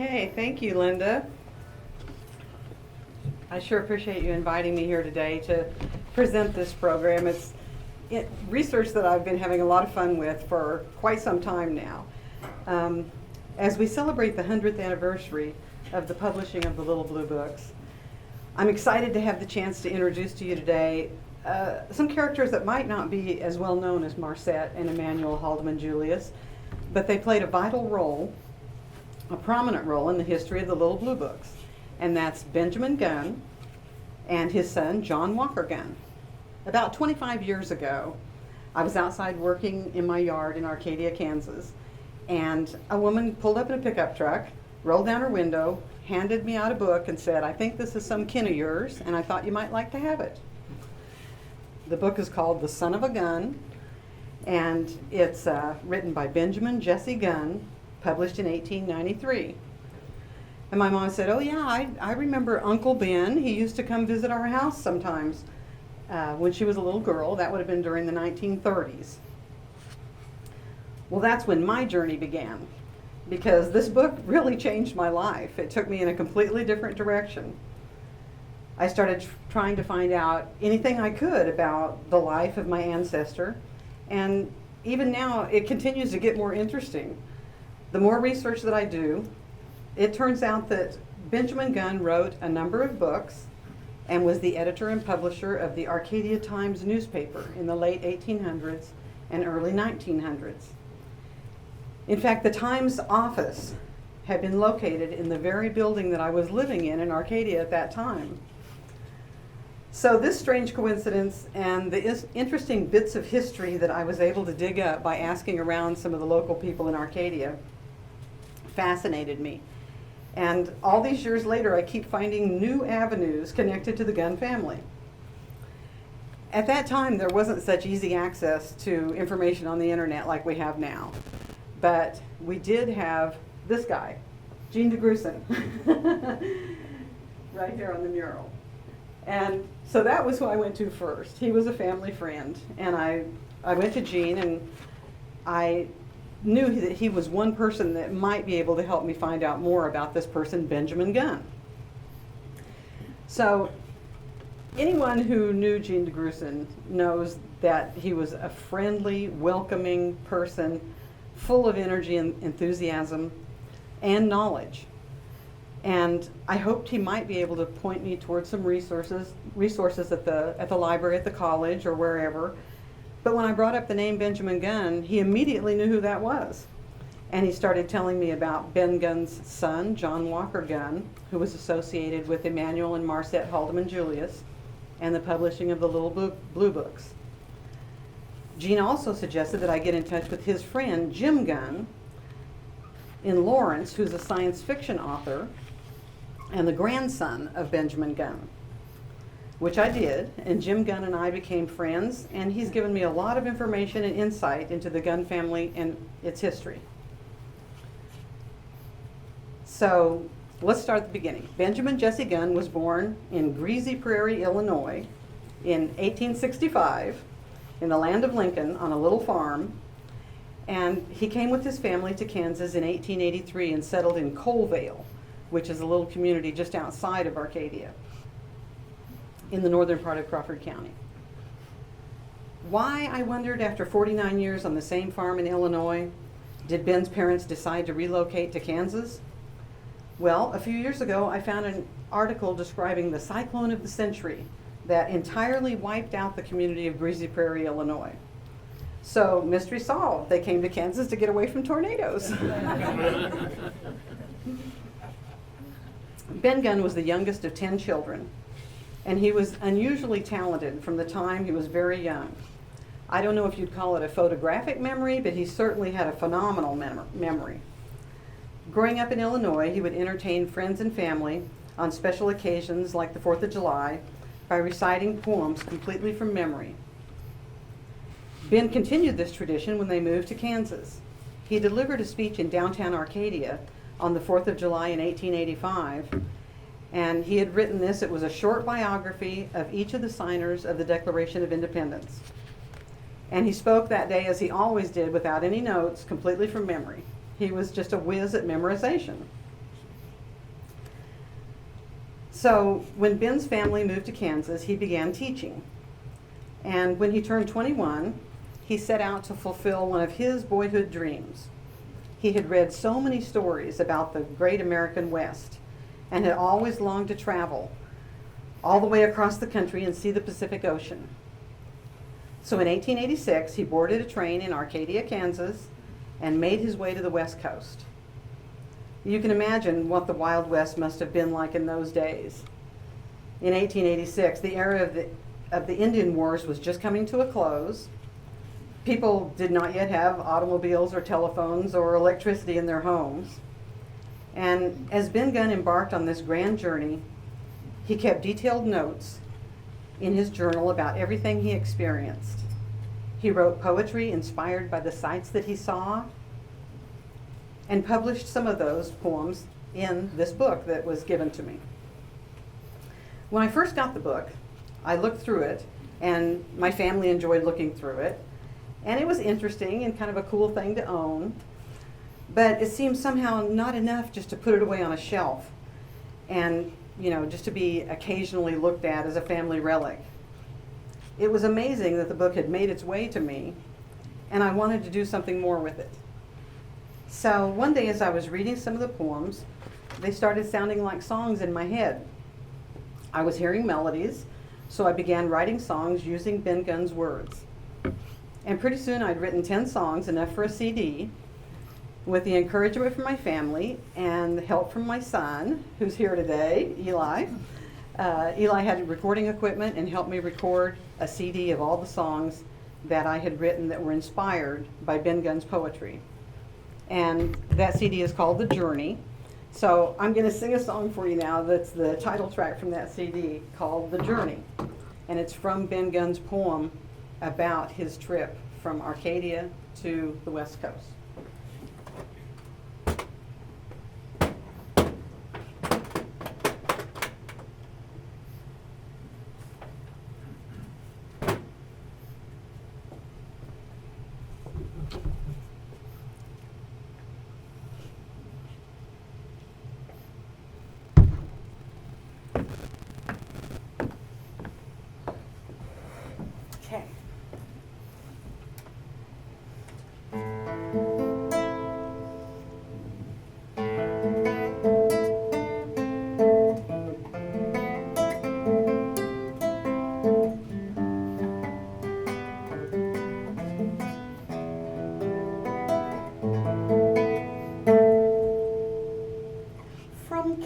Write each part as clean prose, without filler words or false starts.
Okay, thank you, Linda. I sure appreciate you inviting me here today to present this program. It's research that I've been having a lot of fun with for quite some time now. As we celebrate the 100th anniversary of the publishing of the Little Blue Books, I'm excited to have the chance to introduce to you today some characters that might not be as well known as Marcet and Emanuel Julius, but they played a vital role, a prominent role in the history of the Little Blue Books. And that's Benjamin Gunn and his son, John Walker Gunn. About 25 years ago, I was outside working in my yard in Arcadia, Kansas, and a woman pulled up in a pickup truck, rolled down her window, handed me out a book and said, "I think this is some kin of yours, and I thought you might like to have it." The book is called The Son of a Gun, and it's written by Benjamin Jesse Gunn, published in 1893. And my mom said, "Oh yeah, I remember Uncle Ben. He used to come visit our house sometimes when she was a little girl." That would have been during the 1930s. Well, that's when my journey began, because this book really changed my life. It took me in a completely different direction. I started trying to find out anything I could about the life of my ancestor, and even now it continues to get more interesting. The more research that I do, it turns out that Benjamin Gunn wrote a number of books and was the editor and publisher of the Arcadia Times newspaper in the late 1800s and early 1900s. In fact, the Times office had been located in the very building that I was living in Arcadia at that time. So this strange coincidence and the interesting bits of history that I was able to dig up by asking around some of the local people in Arcadia fascinated me. And all these years later, I keep finding new avenues connected to the Gunn family. At that time, there wasn't such easy access to information on the internet like we have now. But we did have this guy, Jean de Gruson, right here on the mural. And so that was who I went to first. He was a family friend. And I went to Jean, and I knew that he was one person that might be able to help me find out more about this person, Benjamin Gunn. So anyone who knew Jean de Gruson knows that he was a friendly, welcoming person, full of energy and enthusiasm and knowledge. And I hoped he might be able to point me towards some resources at the library, at the college, or wherever. But when I brought up the name Benjamin Gunn, he immediately knew who that was. And he started telling me about Ben Gunn's son, John Walker Gunn, who was associated with Emanuel and Marcet Haldeman Julius and the publishing of the Little Blue Books. Jean also suggested that I get in touch with his friend, Jim Gunn, in Lawrence, who's a science fiction author and the grandson of Benjamin Gunn, which I did, and Jim Gunn and I became friends, and he's given me a lot of information and insight into the Gunn family and its history. So let's start at the beginning. Benjamin Jesse Gunn was born in Greasy Prairie, Illinois in 1865 in the land of Lincoln on a little farm, and he came with his family to Kansas in 1883 and settled in Coleville, which is a little community just outside of Arcadia in the northern part of Crawford County. Why, I wondered, after 49 years on the same farm in Illinois, did Ben's parents decide to relocate to Kansas? Well, a few years ago, I found an article describing the cyclone of the century that entirely wiped out the community of Greasy Prairie, Illinois. So, mystery solved. They came to Kansas to get away from tornadoes. Ben Gunn was the youngest of 10 children, and he was unusually talented from the time he was very young. I don't know if you'd call it a photographic memory, but he certainly had a phenomenal memory. Growing up in Illinois, he would entertain friends and family on special occasions like the 4th of July by reciting poems completely from memory. Ben continued this tradition when they moved to Kansas. He delivered a speech in downtown Arcadia on the 4th of July in 1885, and he had written this. It was a short biography of each of the signers of the Declaration of Independence. And he spoke that day, as he always did, without any notes, completely from memory. He was just a whiz at memorization. So when Ben's family moved to Kansas, he began teaching. And when he turned 21, he set out to fulfill one of his boyhood dreams. He had read so many stories about the great American West and had always longed to travel all the way across the country and see the Pacific Ocean. So in 1886, he boarded a train in Arcadia, Kansas, and made his way to the West Coast. You can imagine what the Wild West must have been like in those days. In 1886, the era of the Indian Wars was just coming to a close. People did not yet have automobiles or telephones or electricity in their homes. And as Ben Gunn embarked on this grand journey, he kept detailed notes in his journal about everything he experienced. He wrote poetry inspired by the sights that he saw and published some of those poems in this book that was given to me. When I first got the book, I looked through it, and my family enjoyed looking through it, and it was interesting and kind of a cool thing to own, but it seemed somehow not enough just to put it away on a shelf and, just to be occasionally looked at as a family relic. It was amazing that the book had made its way to me, and I wanted to do something more with it. So one day as I was reading some of the poems, they started sounding like songs in my head. I was hearing melodies, so I began writing songs using Ben Gunn's words. And pretty soon I'd written 10 songs, enough for a CD. With the encouragement from my family and the help from my son, who's here today, Eli. Eli had recording equipment and helped me record a CD of all the songs that I had written that were inspired by Ben Gunn's poetry. And that CD is called The Journey. So I'm going to sing a song for you now that's the title track from that CD called The Journey. And it's from Ben Gunn's poem about his trip from Arcadia to the West Coast.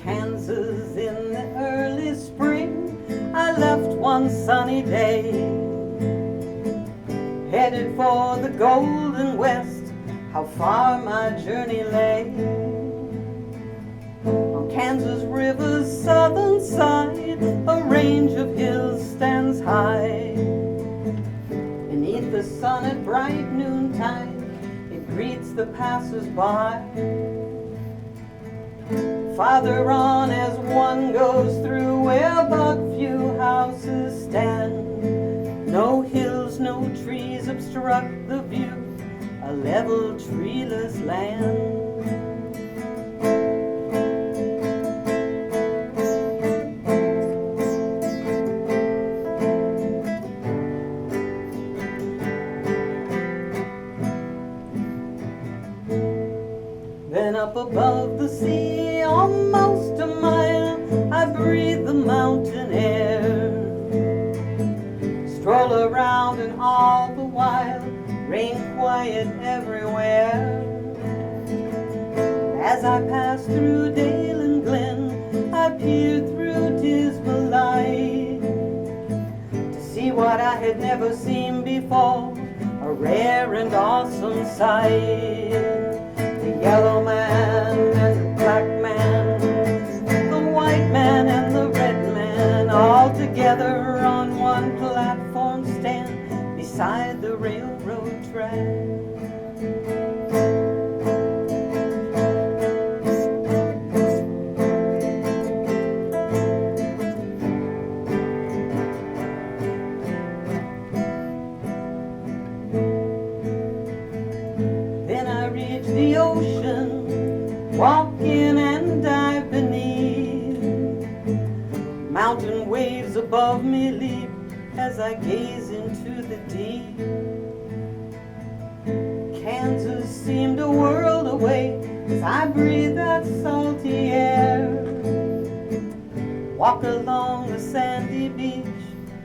Kansas in the early spring, I left one sunny day, headed for the golden west. How far my journey lay. On Kansas River's southern side, a range of hills stands high. Beneath the sun at bright noontide, it greets the passers-by. Farther on as one goes through, where but few houses stand, no hills, no trees obstruct the view, a level treeless land. Then up above the sea, almost a mile, I breathe the mountain air. Stroll around and all the while, rain quiet everywhere. As I pass through dale and glen, I peer through dismal light to see what I had never seen before, a rare and awesome sight. The yellow man and the black man, the white man and the red man, all together on one platform stand beside the railroad track. The ocean, walk in and dive beneath, leap as I gaze into the deep. Kansas seemed a world away as I breathe that salty air. Walk along the sandy beach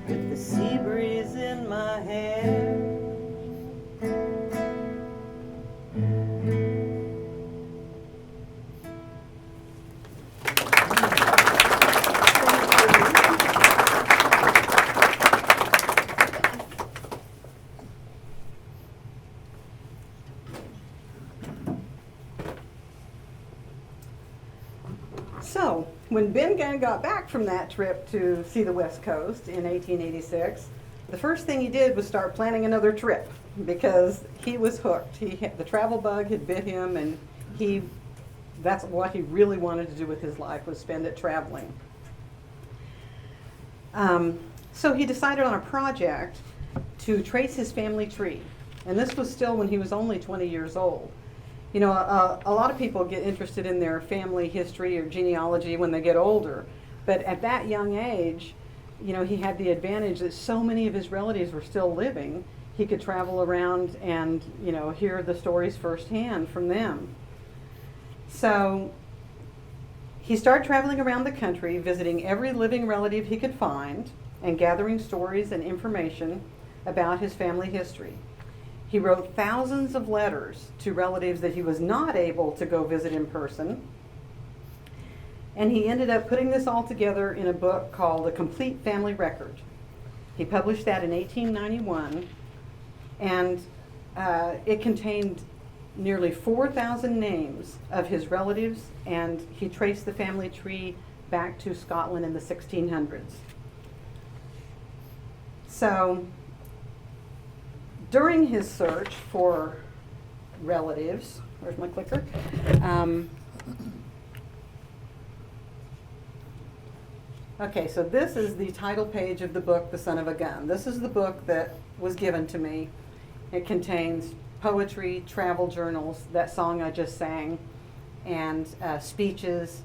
with the sea breeze in my hair. So, when Ben Gunn got back from that trip to see the West Coast in 1886, the first thing he did was start planning another trip because he was hooked. The travel bug had bit him, and that's what he really wanted to do with his life, was spend it traveling. So he decided on a project to trace his family tree, and this was still when he was only 20 years old. You know, a lot of people get interested in their family history or genealogy when they get older, but at that young age, you know, he had the advantage that so many of his relatives were still living. He could travel around and, you know, hear the stories firsthand from them. So he started traveling around the country, visiting every living relative he could find and gathering stories and information about his family history. He wrote thousands of letters to relatives that he was not able to go visit in person. And he ended up putting this all together in a book called A Complete Family Record. He published that in 1891, and it contained nearly 4,000 names of his relatives, and he traced the family tree back to Scotland in the 1600s. So, during his search for relatives, where's my clicker? Okay, so this is the title page of the book, The Son of a Gun. This is the book that was given to me. It contains poetry, travel journals, that song I just sang, and speeches.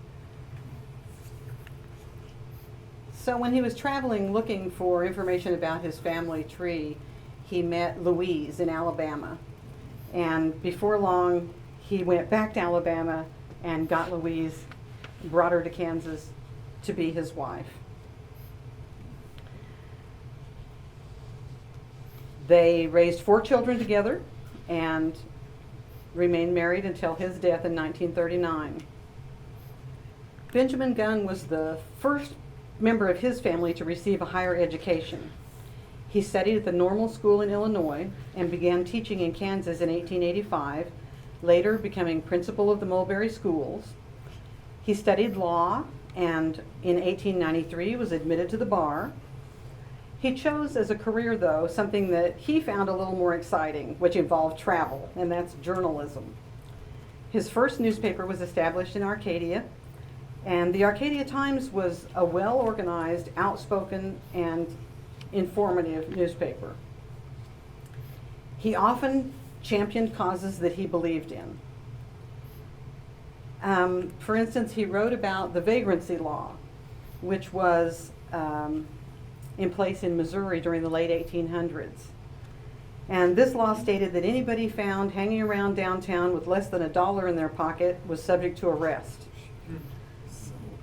So when he was traveling looking for information about his family tree, he met Louise in Alabama. And before long, he went back to Alabama and got Louise, brought her to Kansas to be his wife. They raised 4 children together and remained married until his death in 1939. Benjamin Gunn was the first member of his family to receive a higher education. He studied at the Normal School in Illinois and began teaching in Kansas in 1885, later becoming principal of the Mulberry Schools. He studied law and in 1893 was admitted to the bar. He chose as a career, though, something that he found a little more exciting, which involved travel, and that's journalism. His first newspaper was established in Arcadia, and the Arcadia Times was a well-organized, outspoken, and informative newspaper. He often championed causes that he believed in. For instance, he wrote about the Vagrancy Law, which was in place in Missouri during the late 1800s. And this law stated that anybody found hanging around downtown with less than $1 in their pocket was subject to arrest.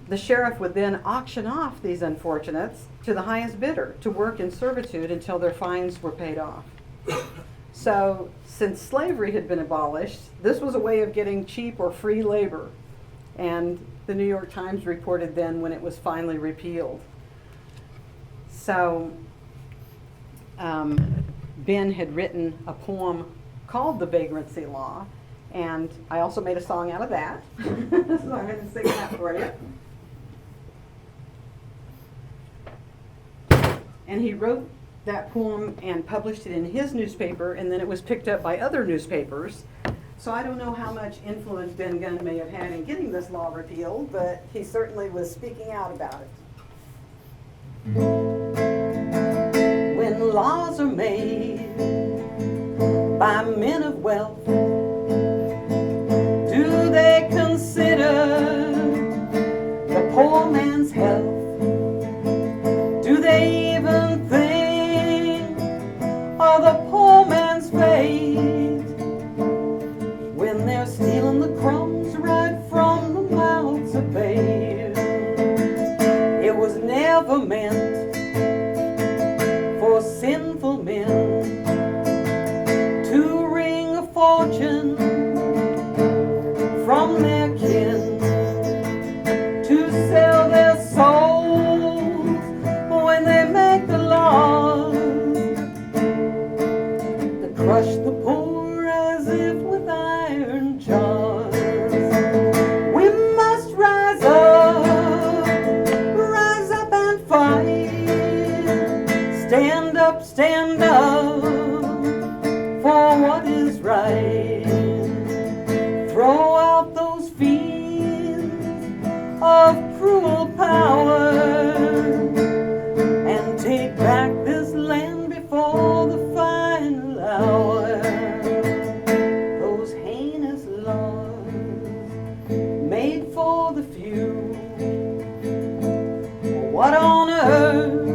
The sheriff would then auction off these unfortunates to the highest bidder to work in servitude until their fines were paid off. So, since slavery had been abolished, this was a way of getting cheap or free labor. And the New York Times reported then when it was finally repealed. So, Ben had written a poem called The Vagrancy Law, and I also made a song out of that. So I'm going to sing that for you. And he wrote that poem and published it in his newspaper, and then it was picked up by other newspapers. So I don't know how much influence Ben Gunn may have had in getting this law repealed, but he certainly was speaking out about it. When laws are made by men of wealth, do they consider the poor man's health? Do they even stand up for what is right. Throw out those fiends of cruel power and take back this land before the final hour. Those heinous laws made for the few. What on earth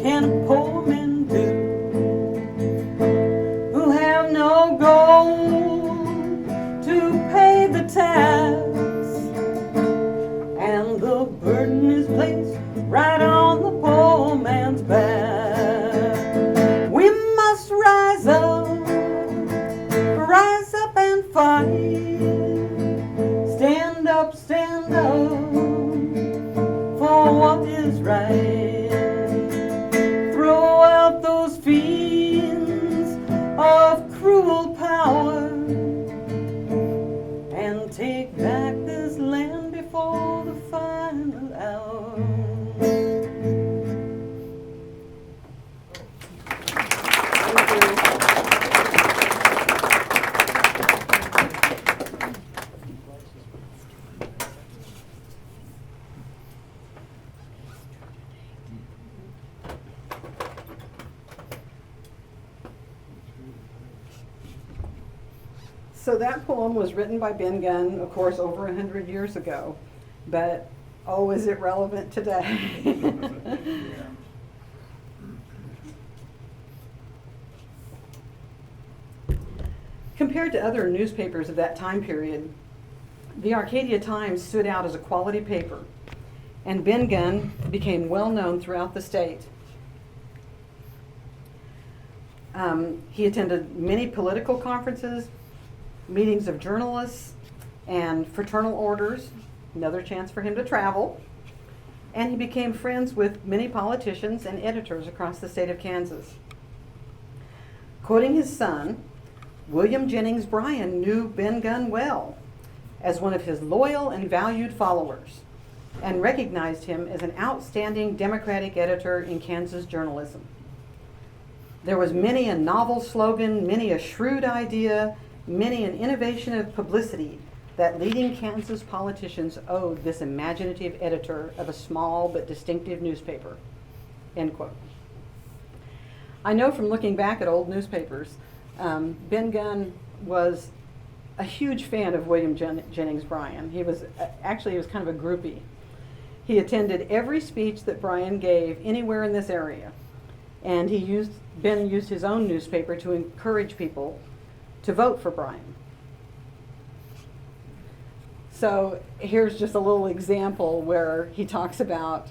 can a poor man do who have no gold to pay the tax, and the burden is placed right on the poor man's back? We must rise up and fight. Stand up for what is right. Throw out those fiends of cruel power and take back this land before the final hour. So that poem was written by Ben Gunn, of course, over 100 years ago, but oh, is it relevant today? Compared to other newspapers of that time period, the Arcadia Times stood out as a quality paper, and Ben Gunn became well known throughout the state. He attended many political conferences, meetings of journalists, and fraternal orders, another chance for him to travel, and he became friends with many politicians and editors across the state of Kansas. Quoting his son, William Jennings Bryan knew Ben Gunn well as one of his loyal and valued followers, and recognized him as an outstanding Democratic editor in Kansas journalism. There was many a novel slogan, many a shrewd idea, many an innovation of publicity that leading Kansas politicians owed this imaginative editor of a small but distinctive newspaper, end quote. I know from looking back at old newspapers, Ben Gunn was a huge fan of William Jennings Bryan. He was kind of a groupie. He attended every speech that Bryan gave anywhere in this area, and Ben used his own newspaper to encourage people to vote for Bryan. So here's just a little example where he talks about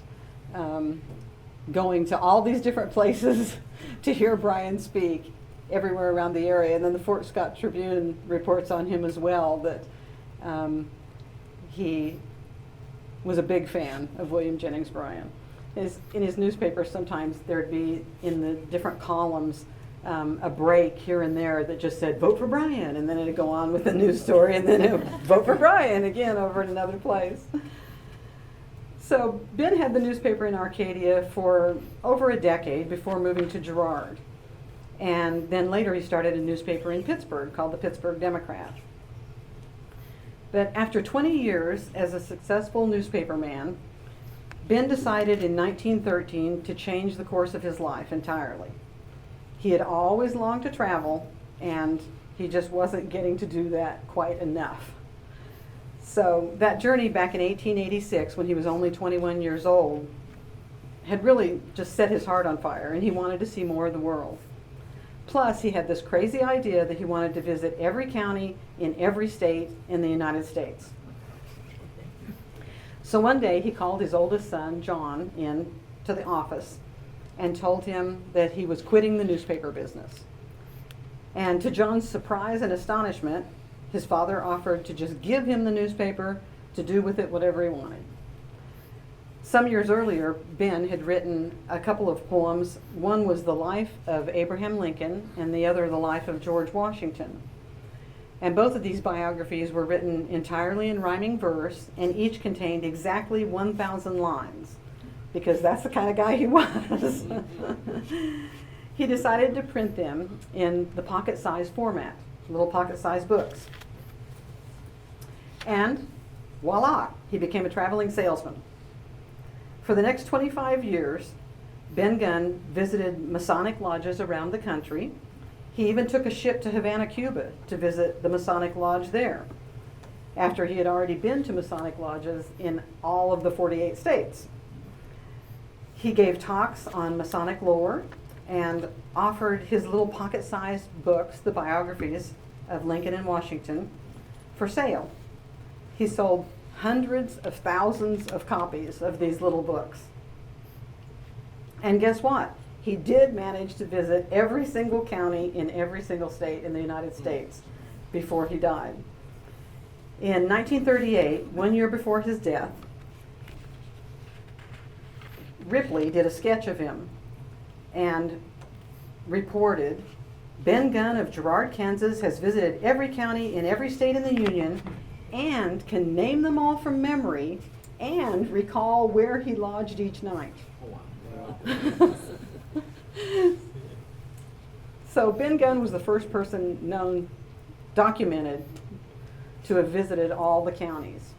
going to all these different places to hear Bryan speak everywhere around the area. And then the Fort Scott Tribune reports on him as well, that he was a big fan of William Jennings Bryan. In his newspaper, sometimes there'd be in the different columns a break here and there that just said, vote for Bryan, and then it'd go on with a news story, and then it would vote for Bryan again over in another place. So Ben had the newspaper in Arcadia for over a decade before moving to Girard. And then later he started a newspaper in Pittsburgh called the Pittsburgh Democrat. But after 20 years as a successful newspaperman, Ben decided in 1913 to change the course of his life entirely. He had always longed to travel, and he just wasn't getting to do that quite enough. So that journey back in 1886, when he was only 21 years old, had really just set his heart on fire, and he wanted to see more of the world. Plus, he had this crazy idea that he wanted to visit every county in every state in the United States. So one day he called his oldest son, John, in to the office and told him that he was quitting the newspaper business. And to John's surprise and astonishment, his father offered to just give him the newspaper to do with it whatever he wanted. Some years earlier, Ben had written a couple of poems. One was the life of Abraham Lincoln, and the other the life of George Washington. And both of these biographies were written entirely in rhyming verse, and each contained exactly 1,000 lines, because that's the kind of guy he was. He decided to print them in the pocket-sized format, little pocket-sized books. And voila, he became a traveling salesman. For the next 25 years, Ben Gunn visited Masonic lodges around the country. He even took a ship to Havana, Cuba, to visit the Masonic lodge there, after he had already been to Masonic lodges in all of the 48 states. He gave talks on Masonic lore and offered his little pocket-sized books, the biographies of Lincoln and Washington, for sale. He sold hundreds of thousands of copies of these little books. And guess what? He did manage to visit every single county in every single state in the United States before he died. In 1938, 1 year before his death, Ripley did a sketch of him and reported, Ben Gunn of Girard, Kansas has visited every county in every state in the Union and can name them all from memory and recall where he lodged each night. So Ben Gunn was the first person known, documented, to have visited all the counties.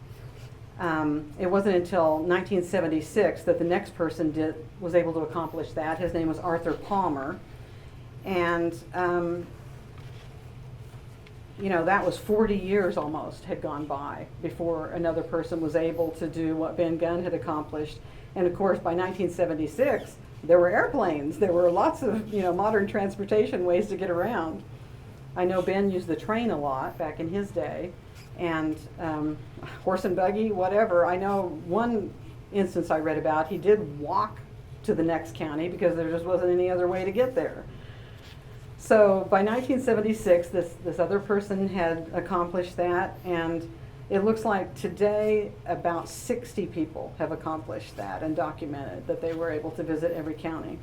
It wasn't until 1976 that the next person was able to accomplish that. His name was Arthur Palmer. And that was 40 years almost had gone by before another person was able to do what Ben Gunn had accomplished. And of course, by 1976, there were airplanes. There were lots of modern transportation ways to get around. I know Ben used the train a lot back in his day, and horse and buggy, whatever. I know one instance I read about, he did walk to the next county because there just wasn't any other way to get there. So by 1976, this other person had accomplished that, and it looks like today about 60 people have accomplished that and documented that they were able to visit every county.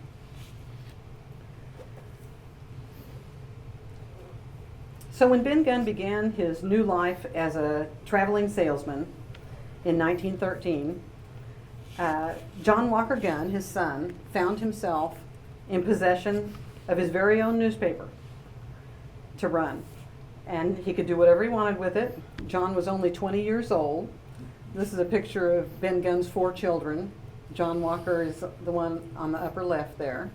So when Ben Gunn began his new life as a traveling salesman in 1913, John Walker Gunn, his son, found himself in possession of his very own newspaper to run. And he could do whatever he wanted with it. John was only 20 years old. This is a picture of Ben Gunn's 4 children. John Walker is the one on the upper left there.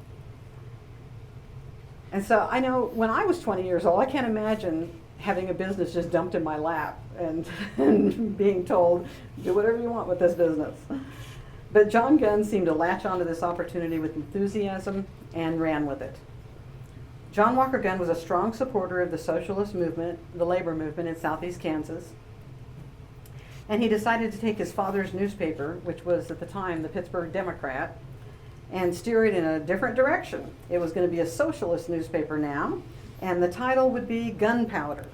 And so I know when I was 20 years old, I can't imagine having a business just dumped in my lap and being told, do whatever you want with this business. But John Gunn seemed to latch onto this opportunity with enthusiasm and ran with it. John Walker Gunn was a strong supporter of the socialist movement, the labor movement in southeast Kansas. And he decided to take his father's newspaper, which was at the time the Pittsburgh Democrat, and steer it in a different direction. It was going to be a socialist newspaper now, and the title would be Gunpowder.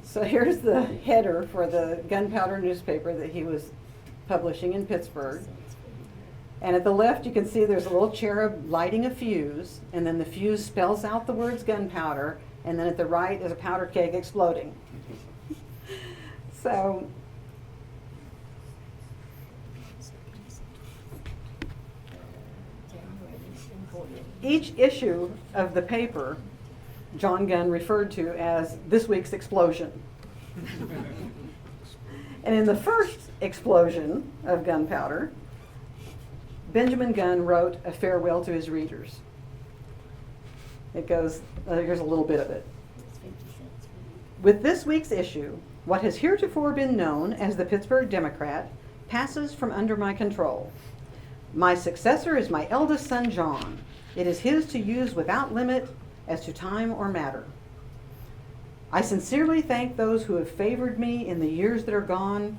So here's the header for the Gunpowder newspaper that he was publishing in Pittsburgh. And at the left you can see there's a little cherub lighting a fuse, and then the fuse spells out the words gunpowder, and then at the right is a powder keg exploding. So each issue of the paper John Gunn referred to as this week's explosion. And in the first explosion of gunpowder, Benjamin Gunn wrote a farewell to his readers. It goes, here's a little bit of it. With this week's issue, what has heretofore been known as the Pittsburgh Democrat passes from under my control. My successor is my eldest son, John. It is his to use without limit as to time or matter. I sincerely thank those who have favored me in the years that are gone,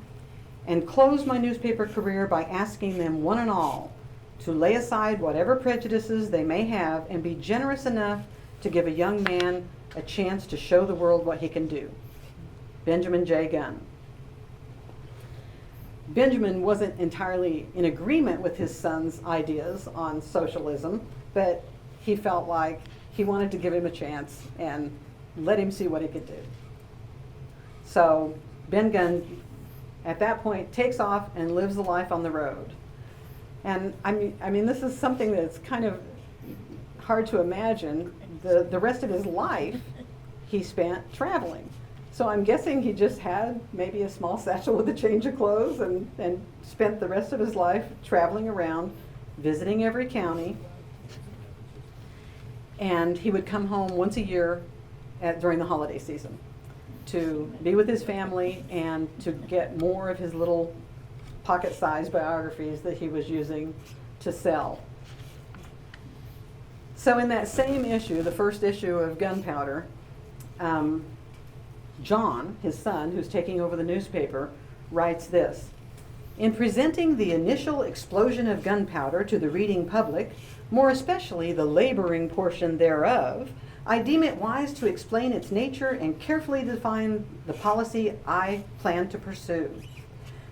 and close my newspaper career by asking them one and all to lay aside whatever prejudices they may have and be generous enough to give a young man a chance to show the world what he can do. Benjamin J. Gunn. Benjamin wasn't entirely in agreement with his son's ideas on socialism, but he felt like he wanted to give him a chance and let him see what he could do. So Ben Gunn, at that point, takes off and lives a life on the road. And I mean, this is something that's kind of hard to imagine. The rest of his life he spent traveling. So I'm guessing he just had maybe a small satchel with a change of clothes and spent the rest of his life traveling around, visiting every county. And he would come home once a year during the holiday season to be with his family and to get more of his little pocket-sized biographies that he was using to sell. So in that same issue, the first issue of Gunpowder, John, his son, who's taking over the newspaper, writes this: "In presenting the initial explosion of gunpowder to the reading public, more especially the laboring portion thereof, I deem it wise to explain its nature and carefully define the policy I plan to pursue.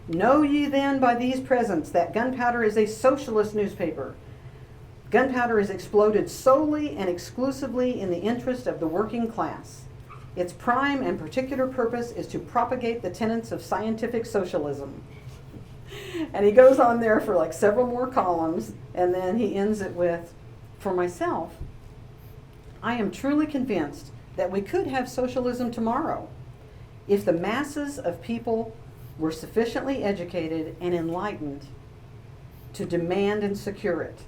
Know ye then by these presents that Gunpowder is a socialist newspaper. Gunpowder is exploded solely and exclusively in the interest of the working class. Its prime and particular purpose is to propagate the tenets of scientific socialism." And he goes on there for like several more columns, and then he ends it with, "For myself, I am truly convinced that we could have socialism tomorrow if the masses of people were sufficiently educated and enlightened to demand and secure it.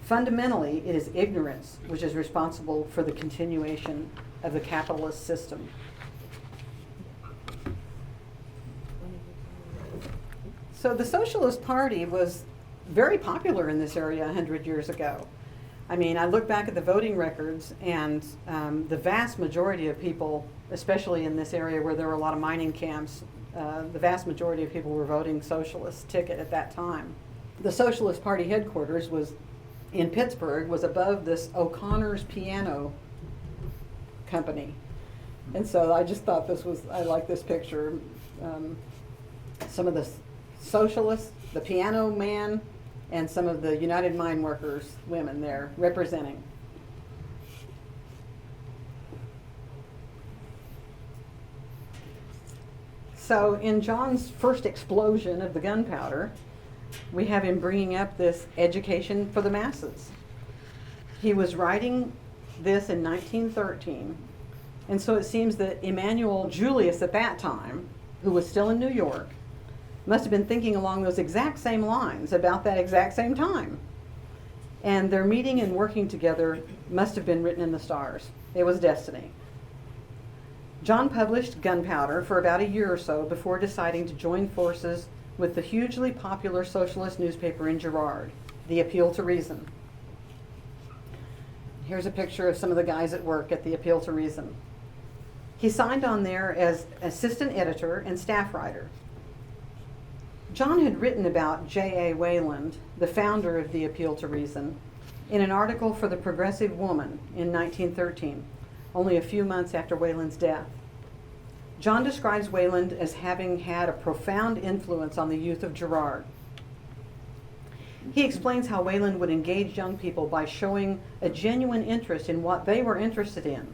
Fundamentally, it is ignorance which is responsible for the continuation of the capitalist system." So the Socialist Party was very popular in this area 100 years ago. I mean, I look back at the voting records, and the vast majority of people, especially in this area where there were a lot of mining camps, the vast majority of people were voting socialist ticket at that time. The Socialist Party headquarters was in Pittsburgh, was above this O'Connor's Piano Company. And so I just thought I like this picture. Some of the socialists, the piano man, and some of the United Mine Workers women there representing. So in John's first explosion of the gunpowder, we have him bringing up this education for the masses. He was writing this in 1913, and so it seems that Emanuel Julius at that time, who was still in New York, must have been thinking along those exact same lines about that exact same time. And their meeting and working together must have been written in the stars. It was destiny. John published Gunpowder for about a year or so before deciding to join forces with the hugely popular socialist newspaper in Girard, The Appeal to Reason. Here's a picture of some of the guys at work at The Appeal to Reason. He signed on there as assistant editor and staff writer. John had written about J.A. Wayland, the founder of The Appeal to Reason, in an article for the Progressive Woman in 1913, only a few months after Wayland's death. John describes Wayland as having had a profound influence on the youth of Girard. He explains how Wayland would engage young people by showing a genuine interest in what they were interested in.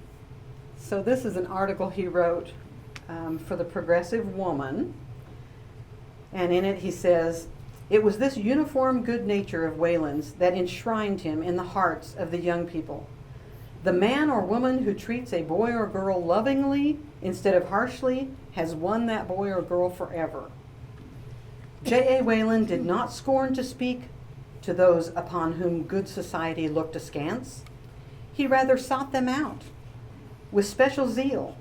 So this is an article he wrote for the Progressive Woman. And in it he says, "It was this uniform good nature of Wayland's that enshrined him in the hearts of the young people. The man or woman who treats a boy or girl lovingly instead of harshly has won that boy or girl forever. J.A. Wayland did not scorn to speak to those upon whom good society looked askance. He rather sought them out with special zeal.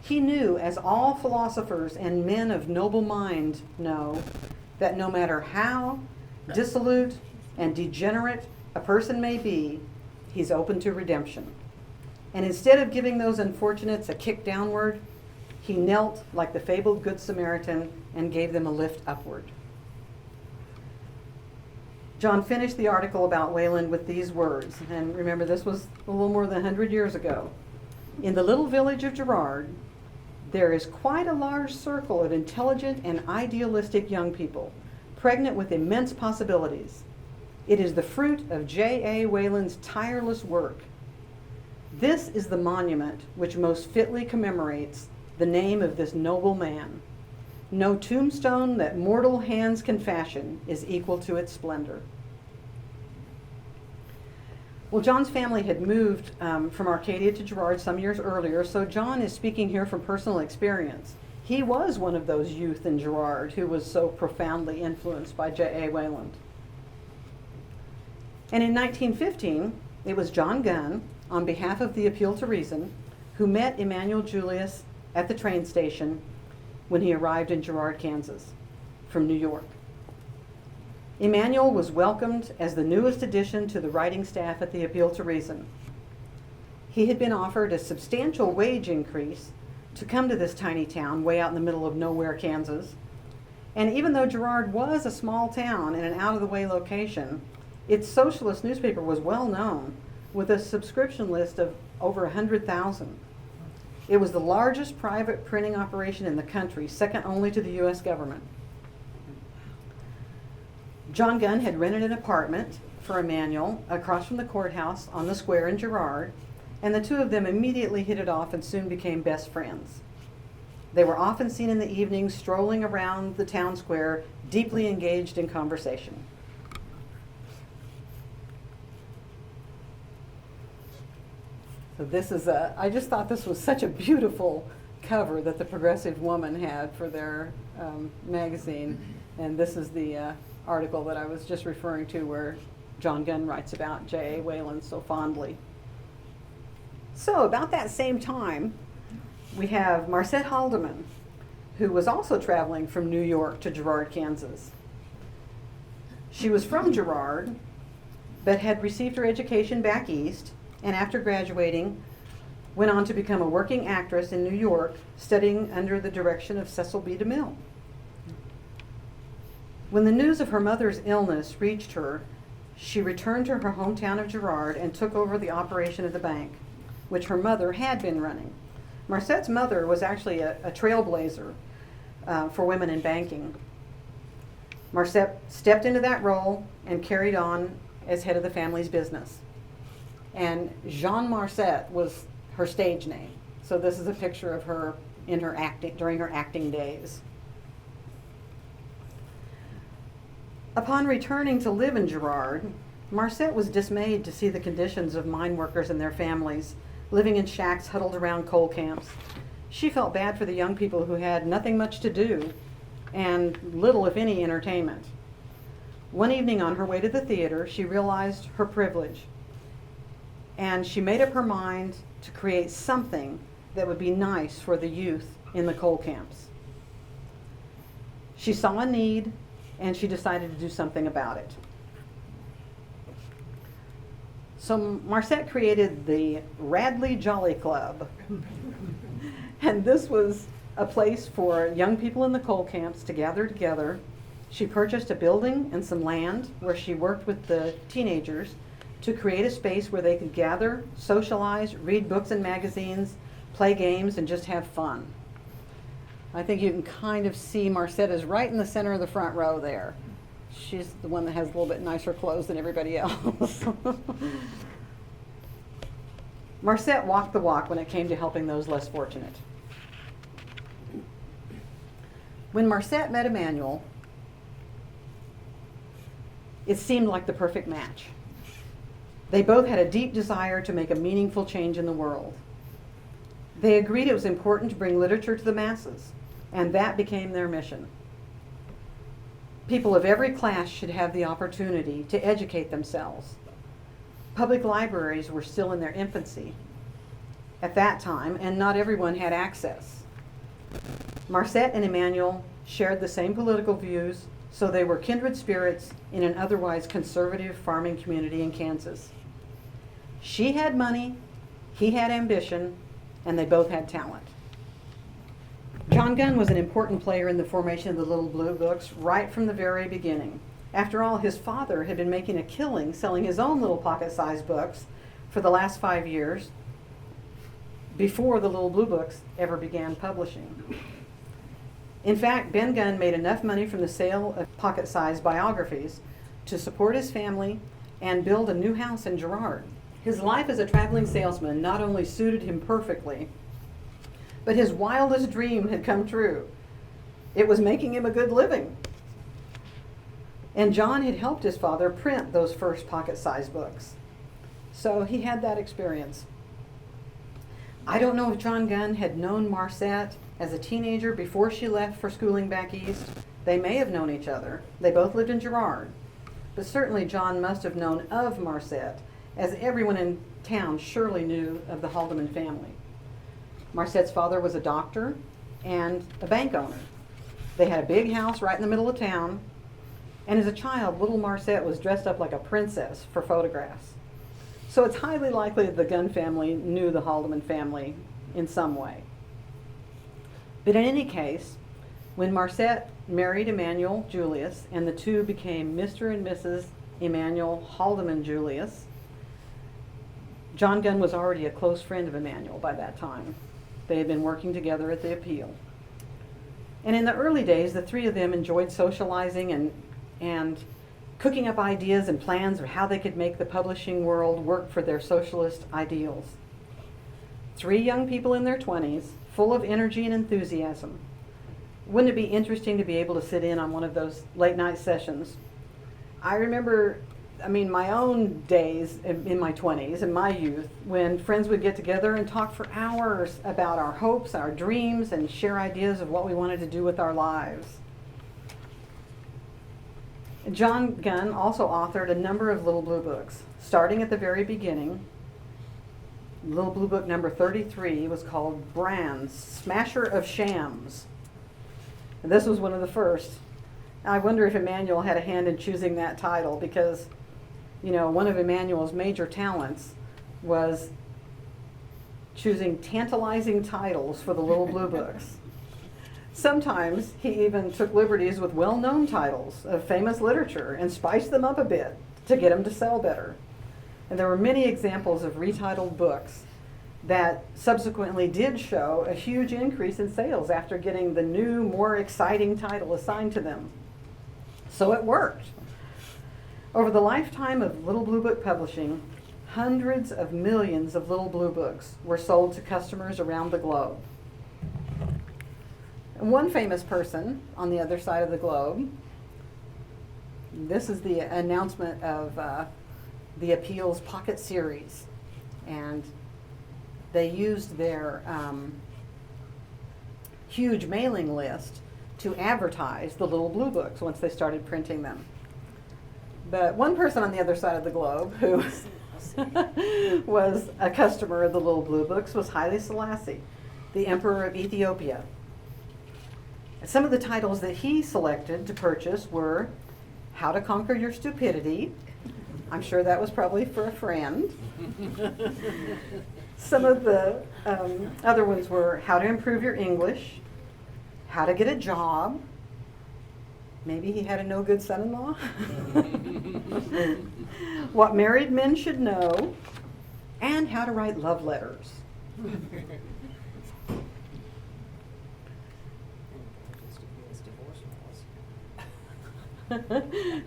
He knew, as all philosophers and men of noble mind know, that no matter how dissolute and degenerate a person may be, he's open to redemption. And instead of giving those unfortunates a kick downward, he knelt like the fabled Good Samaritan and gave them a lift upward." John finished the article about Wayland with these words, and remember this was a little more than 100 years ago. "In the little village of Girard, there is quite a large circle of intelligent and idealistic young people, pregnant with immense possibilities. It is the fruit of J.A. Wayland's tireless work. This is the monument which most fitly commemorates the name of this noble man. No tombstone that mortal hands can fashion is equal to its splendor." Well, John's family had moved from Arcadia to Girard some years earlier, so John is speaking here from personal experience. He was one of those youth in Girard who was so profoundly influenced by J.A. Wayland. And in 1915, it was John Gunn, on behalf of the Appeal to Reason, who met Emanuel Julius at the train station when he arrived in Girard, Kansas, from New York. Emanuel was welcomed as the newest addition to the writing staff at the Appeal to Reason. He had been offered a substantial wage increase to come to this tiny town way out in the middle of nowhere, Kansas. And even though Girard was a small town in an out-of-the-way location, its socialist newspaper was well known, with a subscription list of over 100,000. It was the largest private printing operation in the country, second only to the U.S. government. John Gunn had rented an apartment for Emanuel across from the courthouse on the square in Girard, and the two of them immediately hit it off and soon became best friends. They were often seen in the evenings strolling around the town square, deeply engaged in conversation. So this is I just thought this was such a beautiful cover that the Progressive Woman had for their magazine. And this is the article that I was just referring to where John Gunn writes about J.A. Wayland so fondly. So about that same time, we have Marcet Haldeman, who was also traveling from New York to Girard, Kansas. She was from Girard, but had received her education back east, and after graduating, went on to become a working actress in New York, studying under the direction of Cecil B. DeMille. When the news of her mother's illness reached her, she returned to her hometown of Girard and took over the operation of the bank, which her mother had been running. Marcet's mother was actually a trailblazer for women in banking. Marcet stepped into that role and carried on as head of the family's business. And Jean Marcet was her stage name. So this is a picture of her in her acting during her acting days. Upon returning to live in Girard, Marcet was dismayed to see the conditions of mine workers and their families living in shacks huddled around coal camps. She felt bad for the young people who had nothing much to do and little, if any, entertainment. One evening on her way to the theater, she realized her privilege, and she made up her mind to create something that would be nice for the youth in the coal camps. She saw a need, and she decided to do something about it. So Marcet created the Radley Jolly Club. And this was a place for young people in the coal camps to gather together. She purchased a building and some land where she worked with the teenagers to create a space where they could gather, socialize, read books and magazines, play games, and just have fun. I think you can kind of see Marcet is right in the center of the front row there. She's the one that has a little bit nicer clothes than everybody else. Marcet walked the walk when it came to helping those less fortunate. When Marcet met Emanuel, it seemed like the perfect match. They both had a deep desire to make a meaningful change in the world. They agreed it was important to bring literature to the masses, and that became their mission. People of every class should have the opportunity to educate themselves. Public libraries were still in their infancy at that time, and not everyone had access. Marcet and Emanuel shared the same political views, so they were kindred spirits in an otherwise conservative farming community in Kansas. She had money, he had ambition, and they both had talent. John Gunn was an important player in the formation of the Little Blue Books right from the very beginning. After all, his father had been making a killing selling his own little pocket-sized books for the last 5 years before the Little Blue Books ever began publishing. In fact, Ben Gunn made enough money from the sale of pocket-sized biographies to support his family and build a new house in Girard. His life as a traveling salesman not only suited him perfectly, but his wildest dream had come true. It was making him a good living. And John had helped his father print those first pocket-sized books. So he had that experience. I don't know if John Gunn had known Marcet as a teenager before she left for schooling back east. They may have known each other. They both lived in Girard. But certainly John must have known of Marcet, as everyone in town surely knew of the Haldeman family. Marcet's father was a doctor and a bank owner. They had a big house right in the middle of town, and as a child, little Marcet was dressed up like a princess for photographs. So it's highly likely that the Gunn family knew the Haldeman family in some way. But in any case, when Marcet married Emanuel Julius and the two became Mr. and Mrs. Emanuel Haldeman Julius, John Gunn was already a close friend of Emanuel by that time. They had been working together at the Appeal. And in the early days, the three of them enjoyed socializing and cooking up ideas and plans of how they could make the publishing world work for their socialist ideals. Three young people in their 20s, full of energy and enthusiasm. Wouldn't it be interesting to be able to sit in on one of those late night sessions? I remember, my own days in my 20s and my youth, when friends would get together and talk for hours about our hopes, our dreams, and share ideas of what we wanted to do with our lives. John Gunn also authored a number of Little Blue Books. Starting at the very beginning, Little Blue Book number 33 was called Brands, Smasher of Shams. And this was one of the first. I wonder if Emanuel had a hand in choosing that title, because, one of Emanuel's major talents was choosing tantalizing titles for the Little Blue Books. Sometimes he even took liberties with well-known titles of famous literature and spiced them up a bit to get them to sell better. And there were many examples of retitled books that subsequently did show a huge increase in sales after getting the new, more exciting title assigned to them. So it worked. Over the lifetime of Little Blue Book publishing, hundreds of millions of Little Blue Books were sold to customers around the globe. And one famous person on the other side of the globe, this is the announcement of the Appeal's Pocket Series. And they used their huge mailing list to advertise the Little Blue Books once they started printing them. But one person on the other side of the globe who was a customer of the Little Blue Books was Haile Selassie, the Emperor of Ethiopia. Some of the titles that he selected to purchase were How to Conquer Your Stupidity. I'm sure that was probably for a friend. Some of the other ones were How to Improve Your English, How to Get a Job. Maybe he had a no good son-in-law. What Married Men Should Know, and How to Write Love Letters.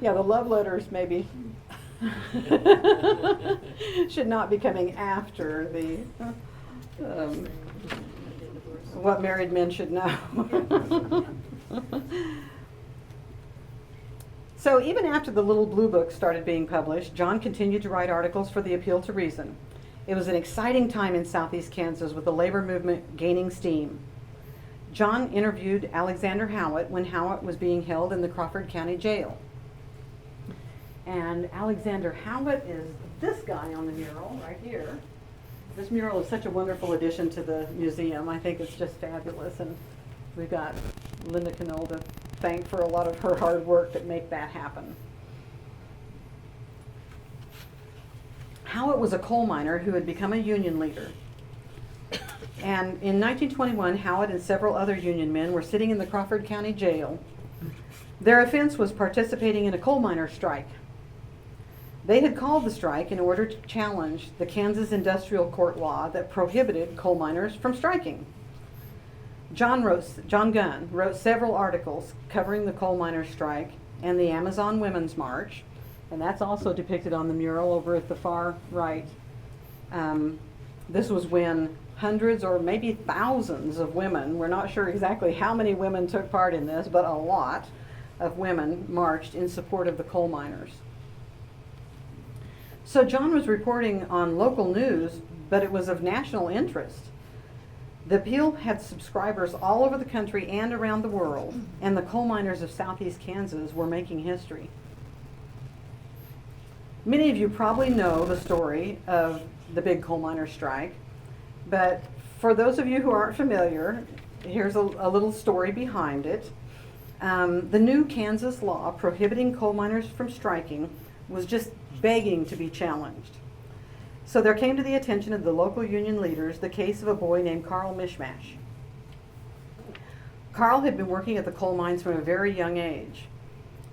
Yeah, the love letters maybe should not be coming after the What Married Men Should Know. So even after the Little Blue Book started being published, John continued to write articles for the Appeal to Reason. It was an exciting time in southeast Kansas with the labor movement gaining steam. John interviewed Alexander Howitt when Howitt was being held in the Crawford County Jail. And Alexander Howitt is this guy on the mural right here. This mural is such a wonderful addition to the museum. I think it's just fabulous. And we've got Linda Knoll to thank for a lot of her hard work that make that happen. Howitt was a coal miner who had become a union leader. And in 1921, Howitt and several other union men were sitting in the Crawford County Jail. Their offense was participating in a coal miners' strike. They had called the strike in order to challenge the Kansas Industrial Court law that prohibited coal miners from striking. John Gunn wrote several articles covering the coal miners' strike and the Amazon Women's March, and that's also depicted on the mural over at the far right. This was when hundreds or maybe thousands of women, we're not sure exactly how many women took part in this, but a lot of women marched in support of the coal miners. So John was reporting on local news, but it was of national interest. The Appeal had subscribers all over the country and around the world, and the coal miners of southeast Kansas were making history. Many of you probably know the story of the big coal miner strike, but for those of you who aren't familiar, here's a little story behind it. The new Kansas law prohibiting coal miners from striking was just begging to be challenged. So there came to the attention of the local union leaders the case of a boy named Carl Mishmash. Carl had been working at the coal mines from a very young age.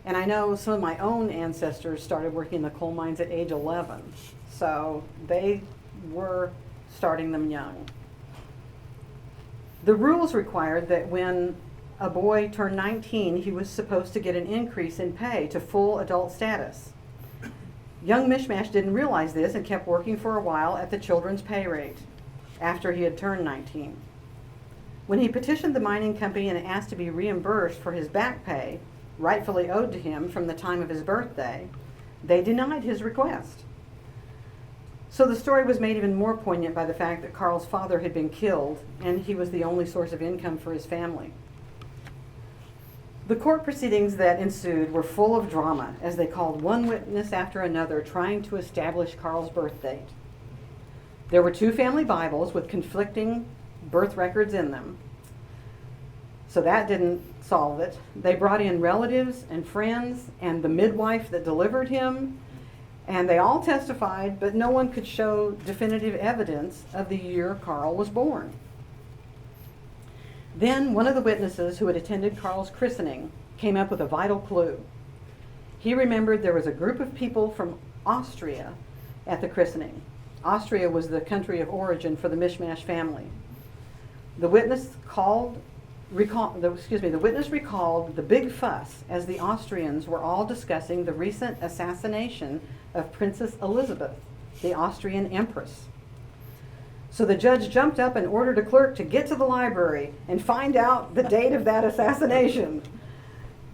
And I know some of my own ancestors started working in the coal mines at age 11. So they were starting them young. The rules required that when a boy turned 19, he was supposed to get an increase in pay to full adult status. Young Mishmash didn't realize this and kept working for a while at the children's pay rate after he had turned 19. When he petitioned the mining company and asked to be reimbursed for his back pay, rightfully owed to him from the time of his birthday, they denied his request. So the story was made even more poignant by the fact that Carl's father had been killed and he was the only source of income for his family. The court proceedings that ensued were full of drama as they called one witness after another trying to establish Carl's birth date. There were 2 family Bibles with conflicting birth records in them. So that didn't solve it. They brought in relatives and friends and the midwife that delivered him, and they all testified, but no one could show definitive evidence of the year Carl was born. Then one of the witnesses who had attended Carl's christening came up with a vital clue. He remembered there was a group of people from Austria at the christening. Austria was the country of origin for the Mishmash family. The witness recalled the big fuss as the Austrians were all discussing the recent assassination of Princess Elizabeth, the Austrian empress. So the judge jumped up and ordered a clerk to get to the library and find out the date of that assassination.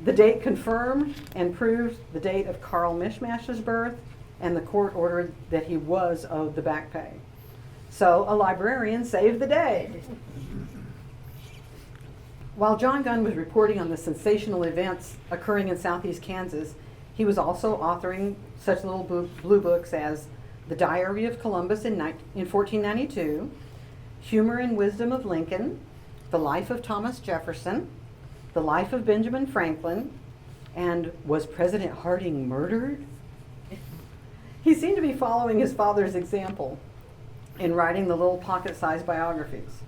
The date confirmed and proved the date of Carl Mishmash's birth, and the court ordered that he was owed the back pay. So a librarian saved the day. While John Gunn was reporting on the sensational events occurring in southeast Kansas, he was also authoring such little blue books as The Diary of Columbus in 1492, Humor and Wisdom of Lincoln, The Life of Thomas Jefferson, The Life of Benjamin Franklin, and Was President Harding Murdered? He seemed to be following his father's example in writing the little pocket-sized biographies.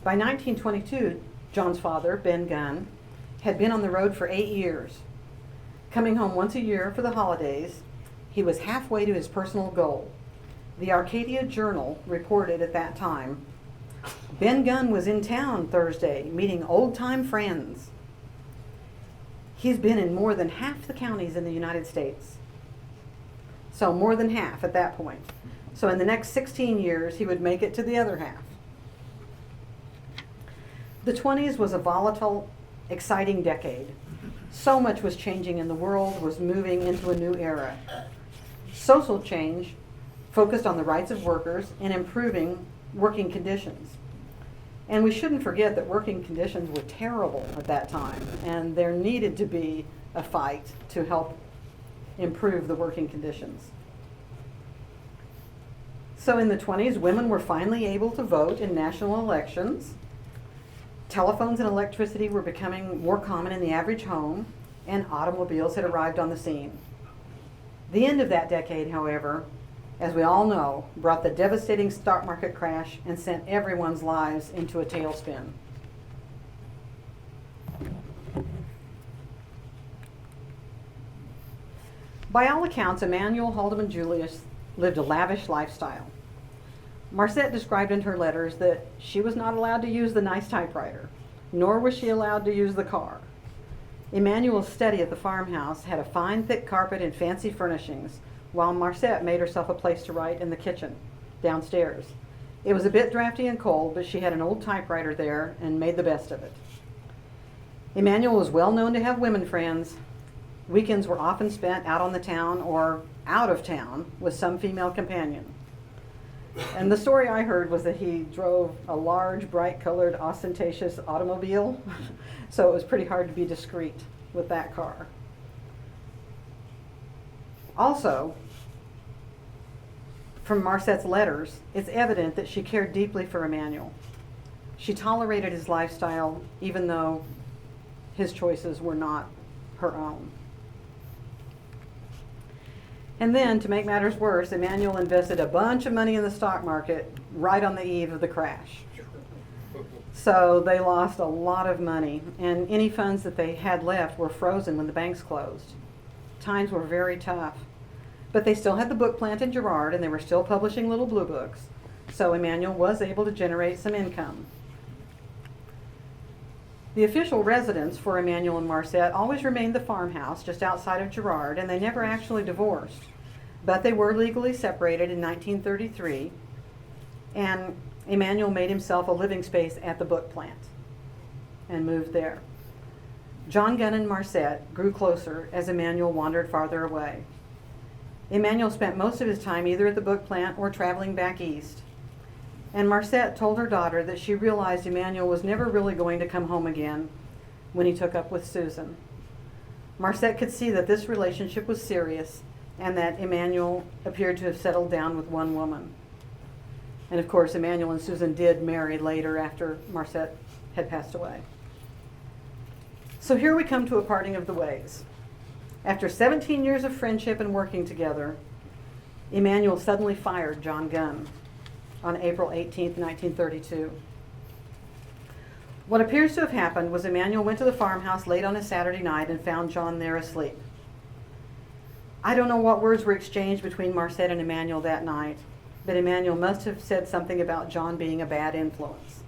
By 1922, John's father, Ben Gunn, had been on the road for 8 years. Coming home once a year for the holidays, he was halfway to his personal goal. The Arcadia Journal reported at that time, Ben Gunn was in town Thursday meeting old-time friends. He's been in more than half the counties in the United States. So more than half at that point. So in the next 16 years, he would make it to the other half. The 20s was a volatile, exciting decade. So much was changing and the world was moving into a new era. Social change focused on the rights of workers and improving working conditions. And we shouldn't forget that working conditions were terrible at that time, and there needed to be a fight to help improve the working conditions. So in the 20s, women were finally able to vote in national elections. Telephones and electricity were becoming more common in the average home, and automobiles had arrived on the scene. The end of that decade, however, as we all know, brought the devastating stock market crash and sent everyone's lives into a tailspin. By all accounts, Emanuel Julius lived a lavish lifestyle. Marcet described in her letters that she was not allowed to use the nice typewriter, nor was she allowed to use the car. Emanuel's study at the farmhouse had a fine, thick carpet and fancy furnishings, while Marcet made herself a place to write in the kitchen, downstairs. It was a bit drafty and cold, but she had an old typewriter there and made the best of it. Emanuel was well known to have women friends. Weekends were often spent out on the town or out of town with some female companion. And the story I heard was that he drove a large, bright-colored, ostentatious automobile, so it was pretty hard to be discreet with that car. Also, from Marcet's letters, it's evident that she cared deeply for Emanuel. She tolerated his lifestyle, even though his choices were not her own. And then, to make matters worse, Emanuel invested a bunch of money in the stock market right on the eve of the crash. So they lost a lot of money, and any funds that they had left were frozen when the banks closed. Times were very tough. But they still had the book plant in Girard, and they were still publishing little blue books. So Emanuel was able to generate some income. The official residence for Emanuel and Marcet always remained the farmhouse just outside of Girard, and they never actually divorced. But they were legally separated in 1933, and Emanuel made himself a living space at the book plant and moved there. John Gunn and Marcet grew closer as Emanuel wandered farther away. Emanuel spent most of his time either at the book plant or traveling back east. And Marcet told her daughter that she realized Emanuel was never really going to come home again when he took up with Susan. Marcet could see that this relationship was serious and that Emanuel appeared to have settled down with one woman. And of course, Emanuel and Susan did marry later after Marcet had passed away. So here we come to a parting of the ways. After 17 years of friendship and working together, Emanuel suddenly fired John Gunn on April 18, 1932. What appears to have happened was Emanuel went to the farmhouse late on a Saturday night and found John there asleep. I don't know what words were exchanged between Marcet and Emanuel that night, but Emanuel must have said something about John being a bad influence.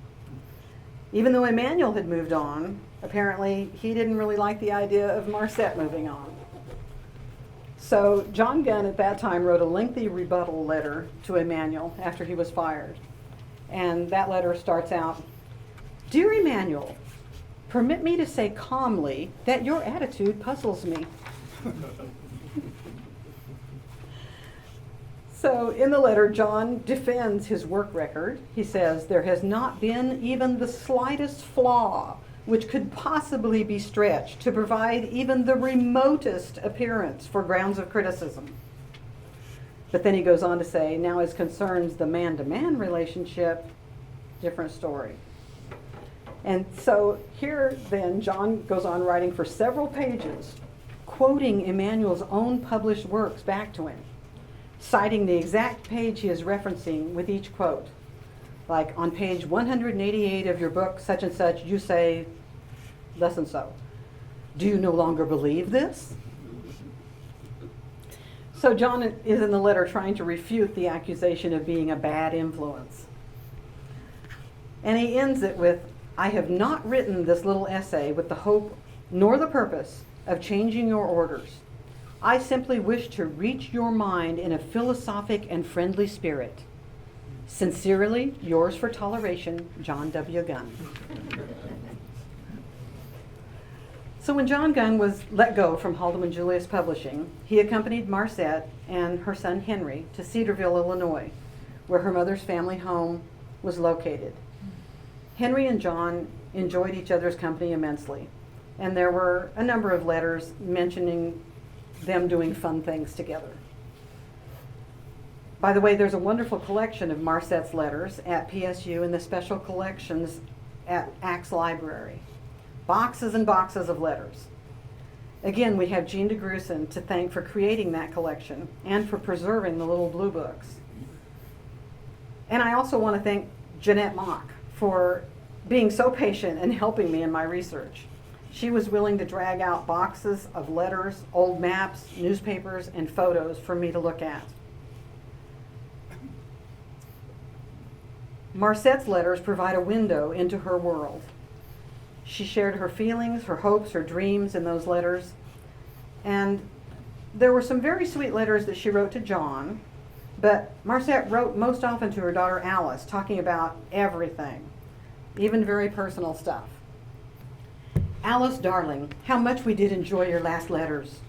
Even though Emanuel had moved on, apparently he didn't really like the idea of Marcet moving on. So John Gunn at that time wrote a lengthy rebuttal letter to Emanuel after he was fired. And that letter starts out, "Dear Emanuel, permit me to say calmly that your attitude puzzles me." So in the letter, John defends his work record. He says, "There has not been even the slightest flaw which could possibly be stretched to provide even the remotest appearance for grounds of criticism." But then he goes on to say, now as concerns the man-to-man relationship, different story. And so here then John goes on writing for several pages, quoting Emanuel's own published works back to him, citing the exact page he is referencing with each quote. Like on page 188 of your book, such and such, you say thus and so. Do you no longer believe this? So John is in the letter trying to refute the accusation of being a bad influence. And he ends it with, "I have not written this little essay with the hope nor the purpose of changing your orders. I simply wish to reach your mind in a philosophic and friendly spirit. Sincerely, yours for toleration, John W. Gunn." So when John Gunn was let go from Haldeman Julius Publishing, he accompanied Marcet and her son Henry to Cedarville, Illinois, where her mother's family home was located. Henry and John enjoyed each other's company immensely, and there were a number of letters mentioning them doing fun things together. By the way, there's a wonderful collection of Marcet's letters at PSU in the special collections at Axe Library. Boxes and boxes of letters. Again, we have Jean de Gruson to thank for creating that collection and for preserving the little blue books. And I also want to thank Jeanette Mock for being so patient and helping me in my research. She was willing to drag out boxes of letters, old maps, newspapers, and photos for me to look at. Marcet's letters provide a window into her world. She shared her feelings, her hopes, her dreams in those letters. And there were some very sweet letters that she wrote to John, but Marcet wrote most often to her daughter Alice, talking about everything, even very personal stuff. "Alice, darling, how much we did enjoy your last letters.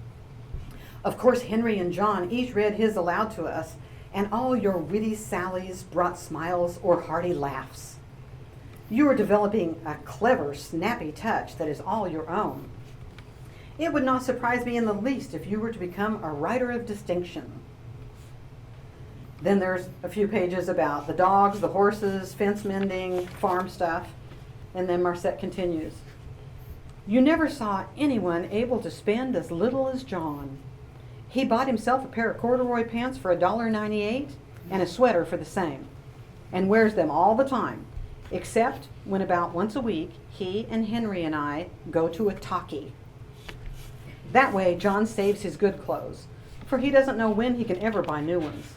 Of course, Henry and John each read his aloud to us, and all your witty sallies brought smiles or hearty laughs. You are developing a clever, snappy touch that is all your own. It would not surprise me in the least if you were to become a writer of distinction. Then there's a few pages about the dogs, the horses, fence mending, farm stuff, and then Marcet continues. You never saw anyone able to spend as little as John. He bought himself a pair of corduroy pants for $1.98 and a sweater for the same, and wears them all the time, except when about once a week he and Henry and I go to a talkie. That way John saves his good clothes, for he doesn't know when he can ever buy new ones.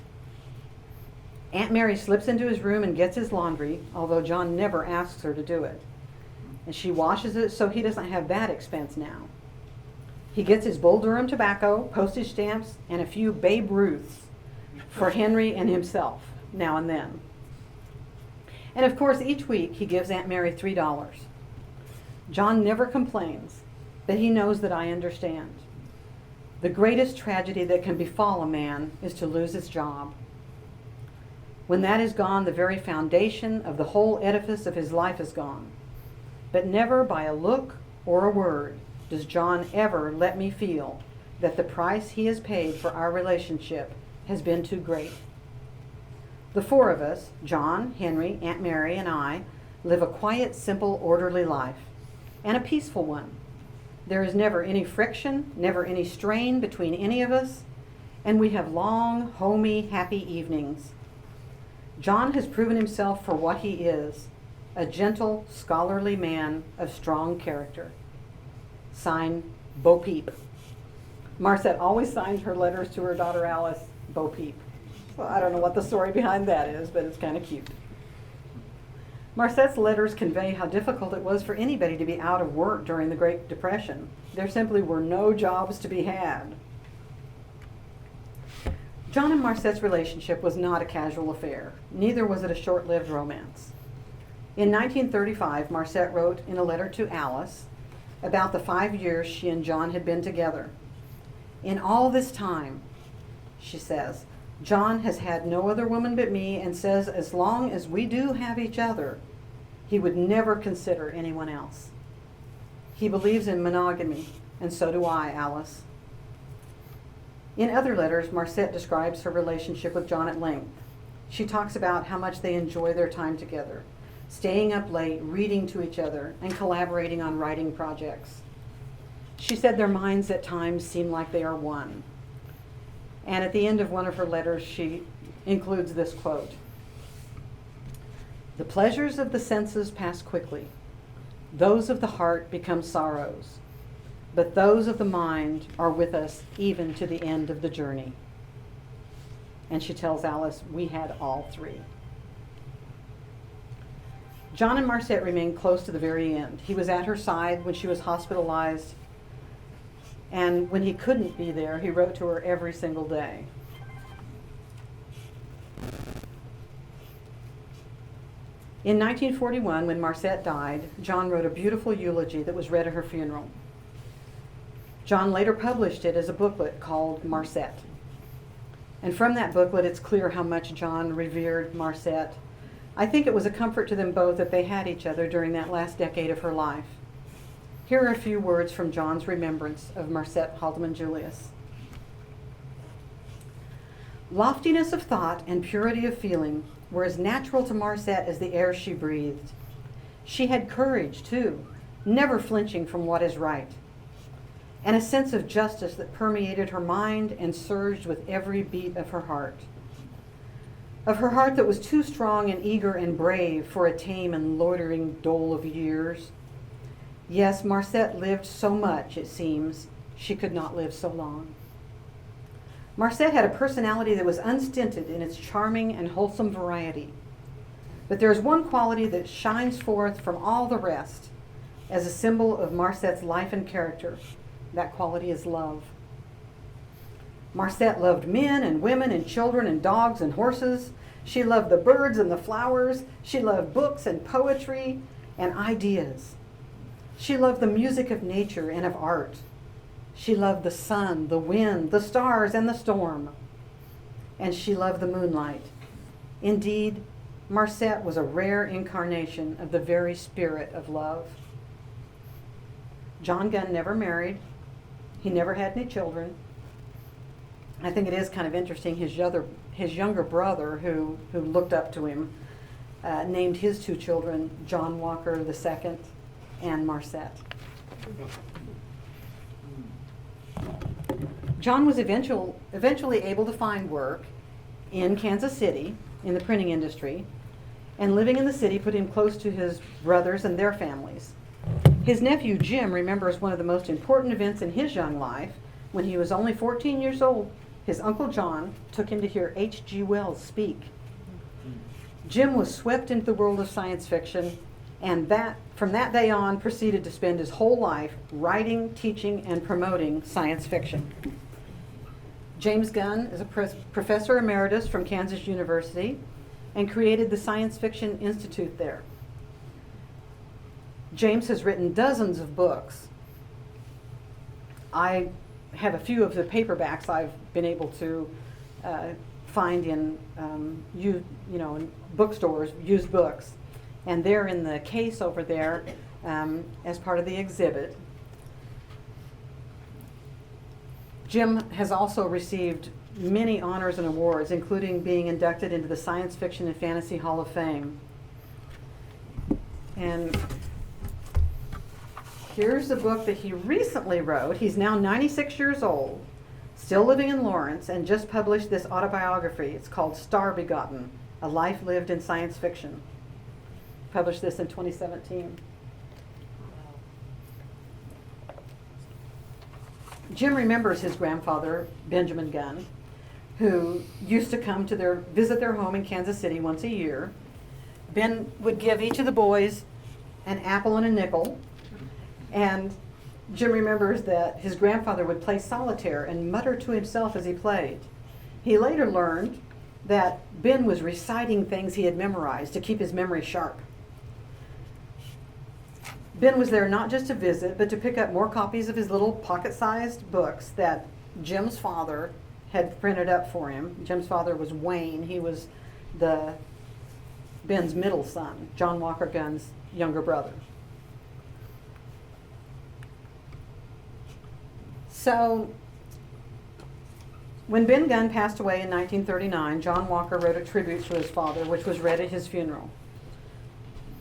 Aunt Mary slips into his room and gets his laundry, although John never asks her to do it. And she washes it so he doesn't have that expense now. He gets his Bull Durham tobacco, postage stamps, and a few Babe Ruths for Henry and himself now and then. And of course, each week he gives Aunt Mary $3. John never complains, but he knows that I understand. The greatest tragedy that can befall a man is to lose his job. When that is gone, the very foundation of the whole edifice of his life is gone. But never by a look or a word does John ever let me feel that the price he has paid for our relationship has been too great. The four of us, John, Henry, Aunt Mary, and I, live a quiet, simple, orderly life, and a peaceful one. There is never any friction, never any strain between any of us, and we have long, homey, happy evenings. John has proven himself for what he is, a gentle, scholarly man of strong character. Signed, Bo Peep. Marcet always signs her letters to her daughter Alice, Bo Peep. Well, I don't know what the story behind that is, but it's kind of cute. Marcet's letters convey how difficult it was for anybody to be out of work during the Great Depression. There simply were no jobs to be had. John and Marcet's relationship was not a casual affair. Neither was it a short-lived romance. In 1935, Marcet wrote in a letter to Alice about the 5 years she and John had been together. In all this time, she says, John has had no other woman but me and says as long as we do have each other, he would never consider anyone else. He believes in monogamy, and so do I, Alice. In other letters, Marcet describes her relationship with John at length. She talks about how much they enjoy their time together, staying up late, reading to each other, and collaborating on writing projects. She said their minds at times seem like they are one. And at the end of one of her letters, she includes this quote. The pleasures of the senses pass quickly. Those of the heart become sorrows. But those of the mind are with us even to the end of the journey. And she tells Alice, we had all three. John and Marcet remained close to the very end. He was at her side when she was hospitalized, and when he couldn't be there, he wrote to her every single day. In 1941, when Marcet died, John wrote a beautiful eulogy that was read at her funeral. John later published it as a booklet called Marcet. And from that booklet, it's clear how much John revered Marcet. I think it was a comfort to them both that they had each other during that last decade of her life. Here are a few words from John's remembrance of Marcet Haldeman Julius. Loftiness of thought and purity of feeling were as natural to Marcet as the air she breathed. She had courage, too, never flinching from what is right, and a sense of justice that permeated her mind and surged with every beat of her heart. Of her heart that was too strong and eager and brave for a tame and loitering dole of years. Yes, Marcet lived so much, it seems, she could not live so long. Marcet had a personality that was unstinted in its charming and wholesome variety. But there is one quality that shines forth from all the rest as a symbol of Marcet's life and character. That quality is love. Marcet loved men and women and children and dogs and horses. She loved the birds and the flowers. She loved books and poetry and ideas. She loved the music of nature and of art. She loved the sun, the wind, the stars, and the storm. And she loved the moonlight. Indeed, Marcet was a rare incarnation of the very spirit of love. John Gunn never married. He never had any children. I think it is kind of interesting, his younger brother, who looked up to him, named his two children John Walker II and Marcet. John was eventually able to find work in Kansas City in the printing industry, and living in the city put him close to his brothers and their families. His nephew Jim remembers one of the most important events in his young life. When he was only 14 years old, his Uncle John took him to hear H.G. Wells speak. Jim was swept into the world of science fiction, and from that day on proceeded to spend his whole life writing, teaching, and promoting science fiction. James Gunn is a professor emeritus from Kansas University and created the Science Fiction Institute there. James has written dozens of books. I have a few of the paperbacks I've been able to find in in bookstores, used books, and they're in the case over there as part of the exhibit. Jim has also received many honors and awards, including being inducted into the Science Fiction and Fantasy Hall of Fame. And here's a book that he recently wrote. He's now 96 years old, still living in Lawrence, and just published this autobiography. It's called Star Begotten, A Life Lived in Science Fiction. Published this in 2017. Jim remembers his grandfather, Benjamin Gunn, who used to come to visit their home in Kansas City once a year. Ben would give each of the boys an apple and a nickel, and Jim remembers that his grandfather would play solitaire and mutter to himself as he played. He later learned that Ben was reciting things he had memorized to keep his memory sharp. Ben was there not just to visit, but to pick up more copies of his little pocket-sized books that Jim's father had printed up for him. Jim's father was Wayne. He was Ben's middle son, John Walker Gunn's younger brother. So, when Ben Gunn passed away in 1939, John Walker wrote a tribute to his father, which was read at his funeral.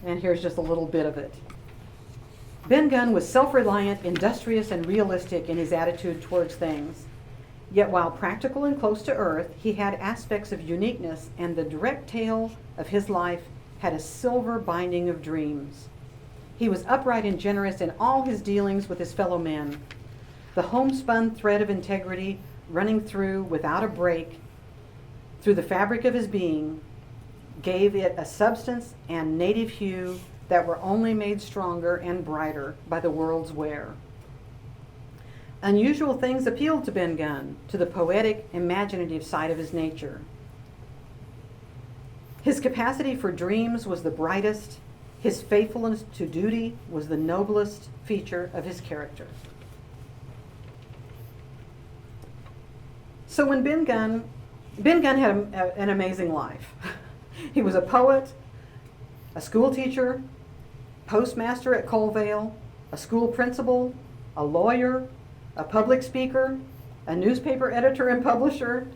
And here's just a little bit of it. Ben Gunn was self-reliant, industrious, and realistic in his attitude towards things. Yet while practical and close to earth, he had aspects of uniqueness, and the direct tale of his life had a silver binding of dreams. He was upright and generous in all his dealings with his fellow men. The homespun thread of integrity running through, without a break, through the fabric of his being, gave it a substance and native hue that were only made stronger and brighter by the world's wear. Unusual things appealed to Ben Gunn, to the poetic, imaginative side of his nature. His capacity for dreams was the brightest. His faithfulness to duty was the noblest feature of his character. So when Ben Gunn had an amazing life. He was a poet, a school teacher, postmaster at Colvale, a school principal, a lawyer, a public speaker, a newspaper editor and publisher,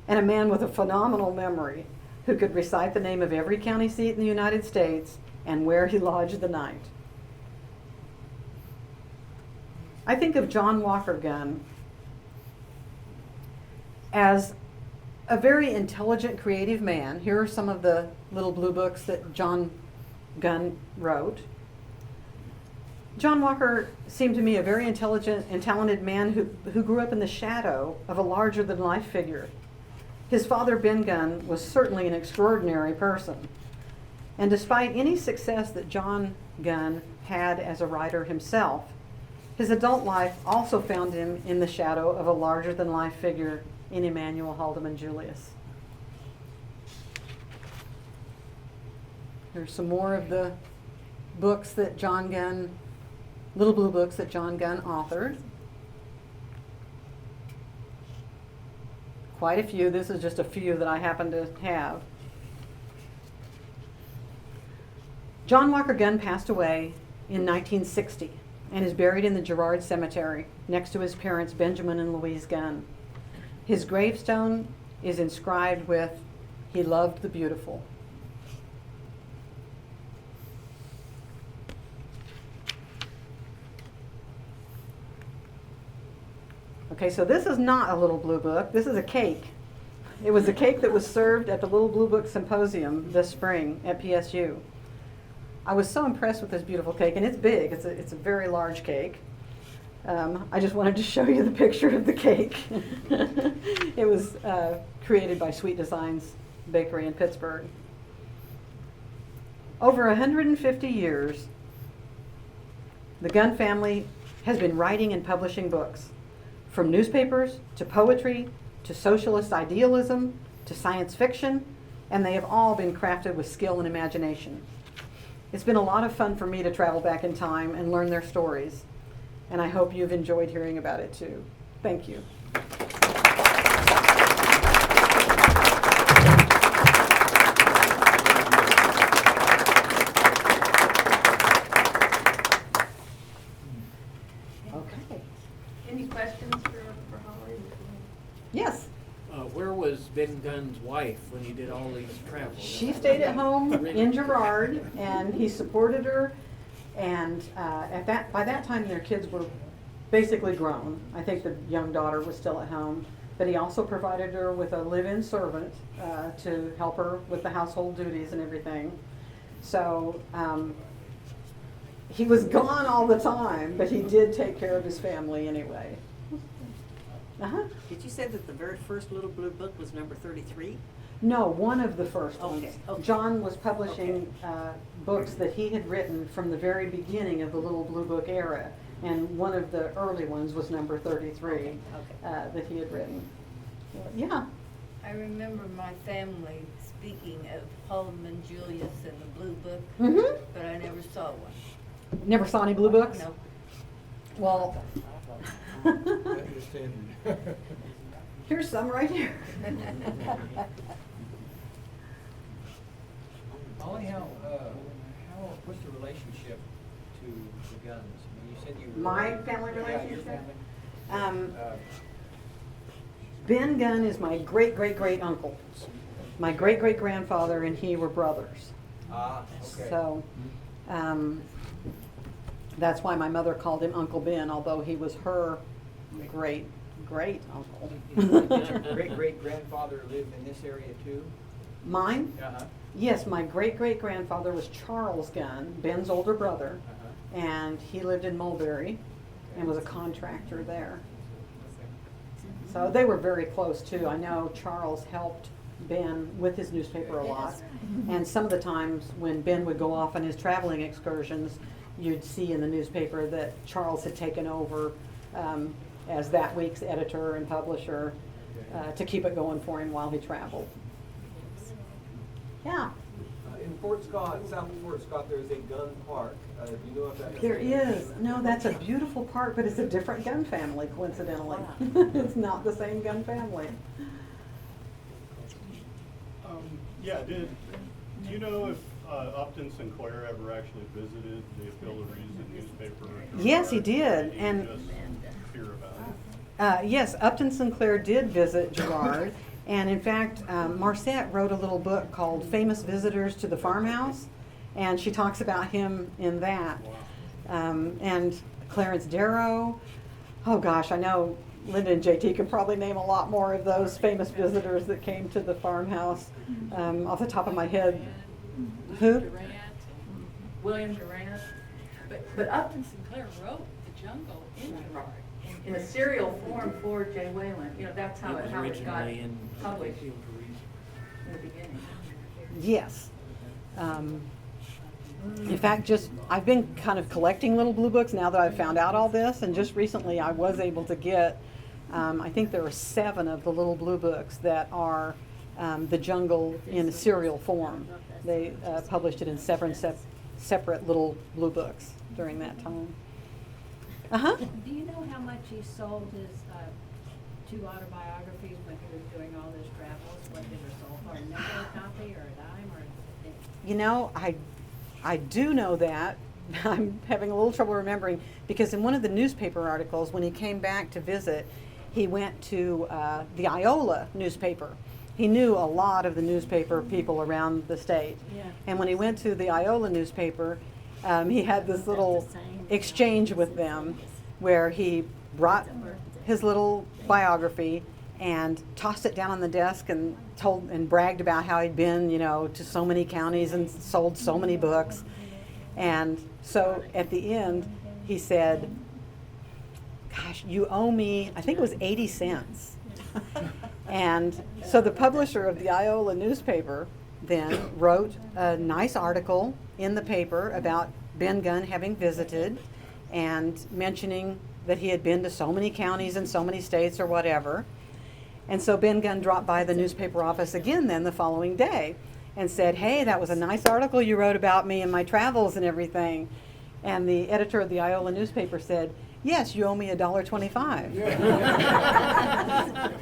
and a man with a phenomenal memory who could recite the name of every county seat in the United States and where he lodged the night. I think of John Walker Gunn as a very intelligent, creative man. Here are some of the little blue books that John Gunn wrote. John Walker seemed to me a very intelligent and talented man who grew up in the shadow of a larger-than-life figure. His father, Ben Gunn, was certainly an extraordinary person. And despite any success that John Gunn had as a writer himself, his adult life also found him in the shadow of a larger-than-life figure in Emanuel Julius. There's some more of the books that John Gunn, little blue books that John Gunn authored. quite a few. This is just a few that I happen to have. John Walker Gunn passed away in 1960 and is buried in the Girard Cemetery next to his parents Benjamin and Louise Gunn. His gravestone is inscribed with, "He loved the beautiful." Okay, so this is not a Little Blue Book. This is a cake. It was a cake that was served at the Little Blue Book Symposium this spring at PSU. I was so impressed with this beautiful cake, and it's big. It's a very large cake. I just wanted to show you the picture of the cake. It was created by Sweet Designs Bakery in Pittsburgh. Over 150 years, the Gunn family has been writing and publishing books, from newspapers to poetry to socialist idealism to science fiction, and they have all been crafted with skill and imagination. It's been a lot of fun for me to travel back in time and learn their stories, and I hope you've enjoyed hearing about it too. Thank you. Okay. Any questions for Holly? Yes. Where was Ben Gunn's wife when he did all these travels? She stayed at home in Girard, and he supported her. And by that time, their kids were basically grown. I think the young daughter was still at home, but he also provided her with a live-in servant to help her with the household duties and everything. So he was gone all the time, but he did take care of his family anyway. Uh-huh. Did you say that the very first Little Blue Book was number 33? No, one of the first ones. Okay. John was publishing books that he had written from the very beginning of the Little Blue Book era, and one of the early ones was number 33 Okay. that he had written. Yeah. I remember my family speaking of Haldeman Julius and the Blue Book, Mm-hmm. but I never saw one. Never saw any blue books? No. Well, here's some right here. Holly, what's the relationship to the Gunns? I mean, you said you were My family Yeah, your relationship? family. Ben Gunn is my great-great-great-uncle. My great-great-grandfather and he were brothers. Okay. So that's why my mother called him Uncle Ben, although he was her great-great-uncle. Did your great-great-grandfather live in this area too? Mine? Uh-huh. Yes, my great-great-grandfather was Charles Gunn, Ben's older brother, Uh-huh. and he lived in Mulberry and was a contractor there. So they were very close too. I know Charles helped Ben with his newspaper a lot. And some of the times when Ben would go off on his traveling excursions, you'd see in the newspaper that Charles had taken over as that week's editor and publisher to keep it going for him while he traveled. Yeah. In Fort Scott, south of Fort Scott, there's a Gunn Park. Do you know if that? There is. No, that's a beautiful park, but it's a different Gunn family, coincidentally. It's not the same Gunn family. Yeah, do you know if Upton Sinclair ever actually visited the Philly newspaper? Yes, he Or did, you and just hear about it? yes, Upton Sinclair did visit Girard, and in fact, Marcet wrote a little book called Famous Visitors to the Farmhouse, and she talks about him in that. And Clarence Darrow, oh gosh, I know Linda and JT can probably name a lot more of those famous visitors that came to the farmhouse. Off the top of my head, who? Durant, William Durant, but Upton Sinclair wrote The Jungle in Girard in a serial form for J. Wayland. You know, that's how it got Originally in published Field in the beginning. Yes. In fact, I've been kind of collecting Little Blue Books now that I've found out all this, and just recently I was able to get, I think there are 7 of the Little Blue Books that are The Jungle in serial form. They published it in separate Little Blue Books during that time. Uh-huh. Do you know how much he sold his 2 autobiographies when he was doing all his travels? What did he sold for, a nickel a copy or a dime or? You know, I do know that. I'm having a little trouble remembering because in one of the newspaper articles, when he came back to visit, he went to the Iola newspaper. He knew a lot of the newspaper people around the state. Yeah. And when he went to the Iola newspaper, he had this little exchange with them where he brought his little biography and tossed it down on the desk and told and bragged about how he'd been, you know, to so many counties and sold so many books. And so at the end, he said, gosh, you owe me, I think it was 80 cents. And so the publisher of the Iola newspaper then wrote a nice article in the paper about Ben Gunn having visited and mentioning that he had been to so many counties and so many states or whatever. And so Ben Gunn dropped by the newspaper office again then the following day and said, hey, that was a nice article you wrote about me and my travels and everything. And the editor of the Iola newspaper said, yes, you owe me $1.25.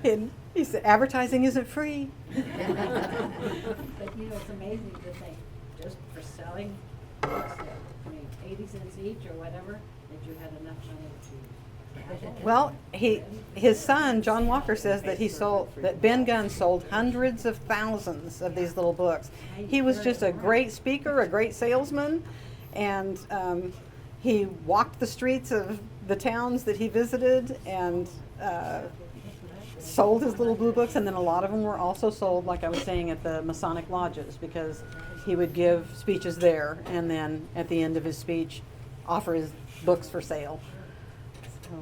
And he said, advertising isn't free. But you know, it's amazing that they, just for selling books, that, I mean, 80 cents each or whatever, that you had enough money to. Well, his son, John Walker, says that that Ben Gunn sold hundreds of thousands of these little books. He was just a great speaker, a great salesman, and he walked the streets of the towns that he visited and sold his little blue books, and then a lot of them were also sold, like I was saying, at the Masonic lodges, because he would give speeches there and then at the end of his speech offer his books for sale. So.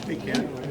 Hey, Ken.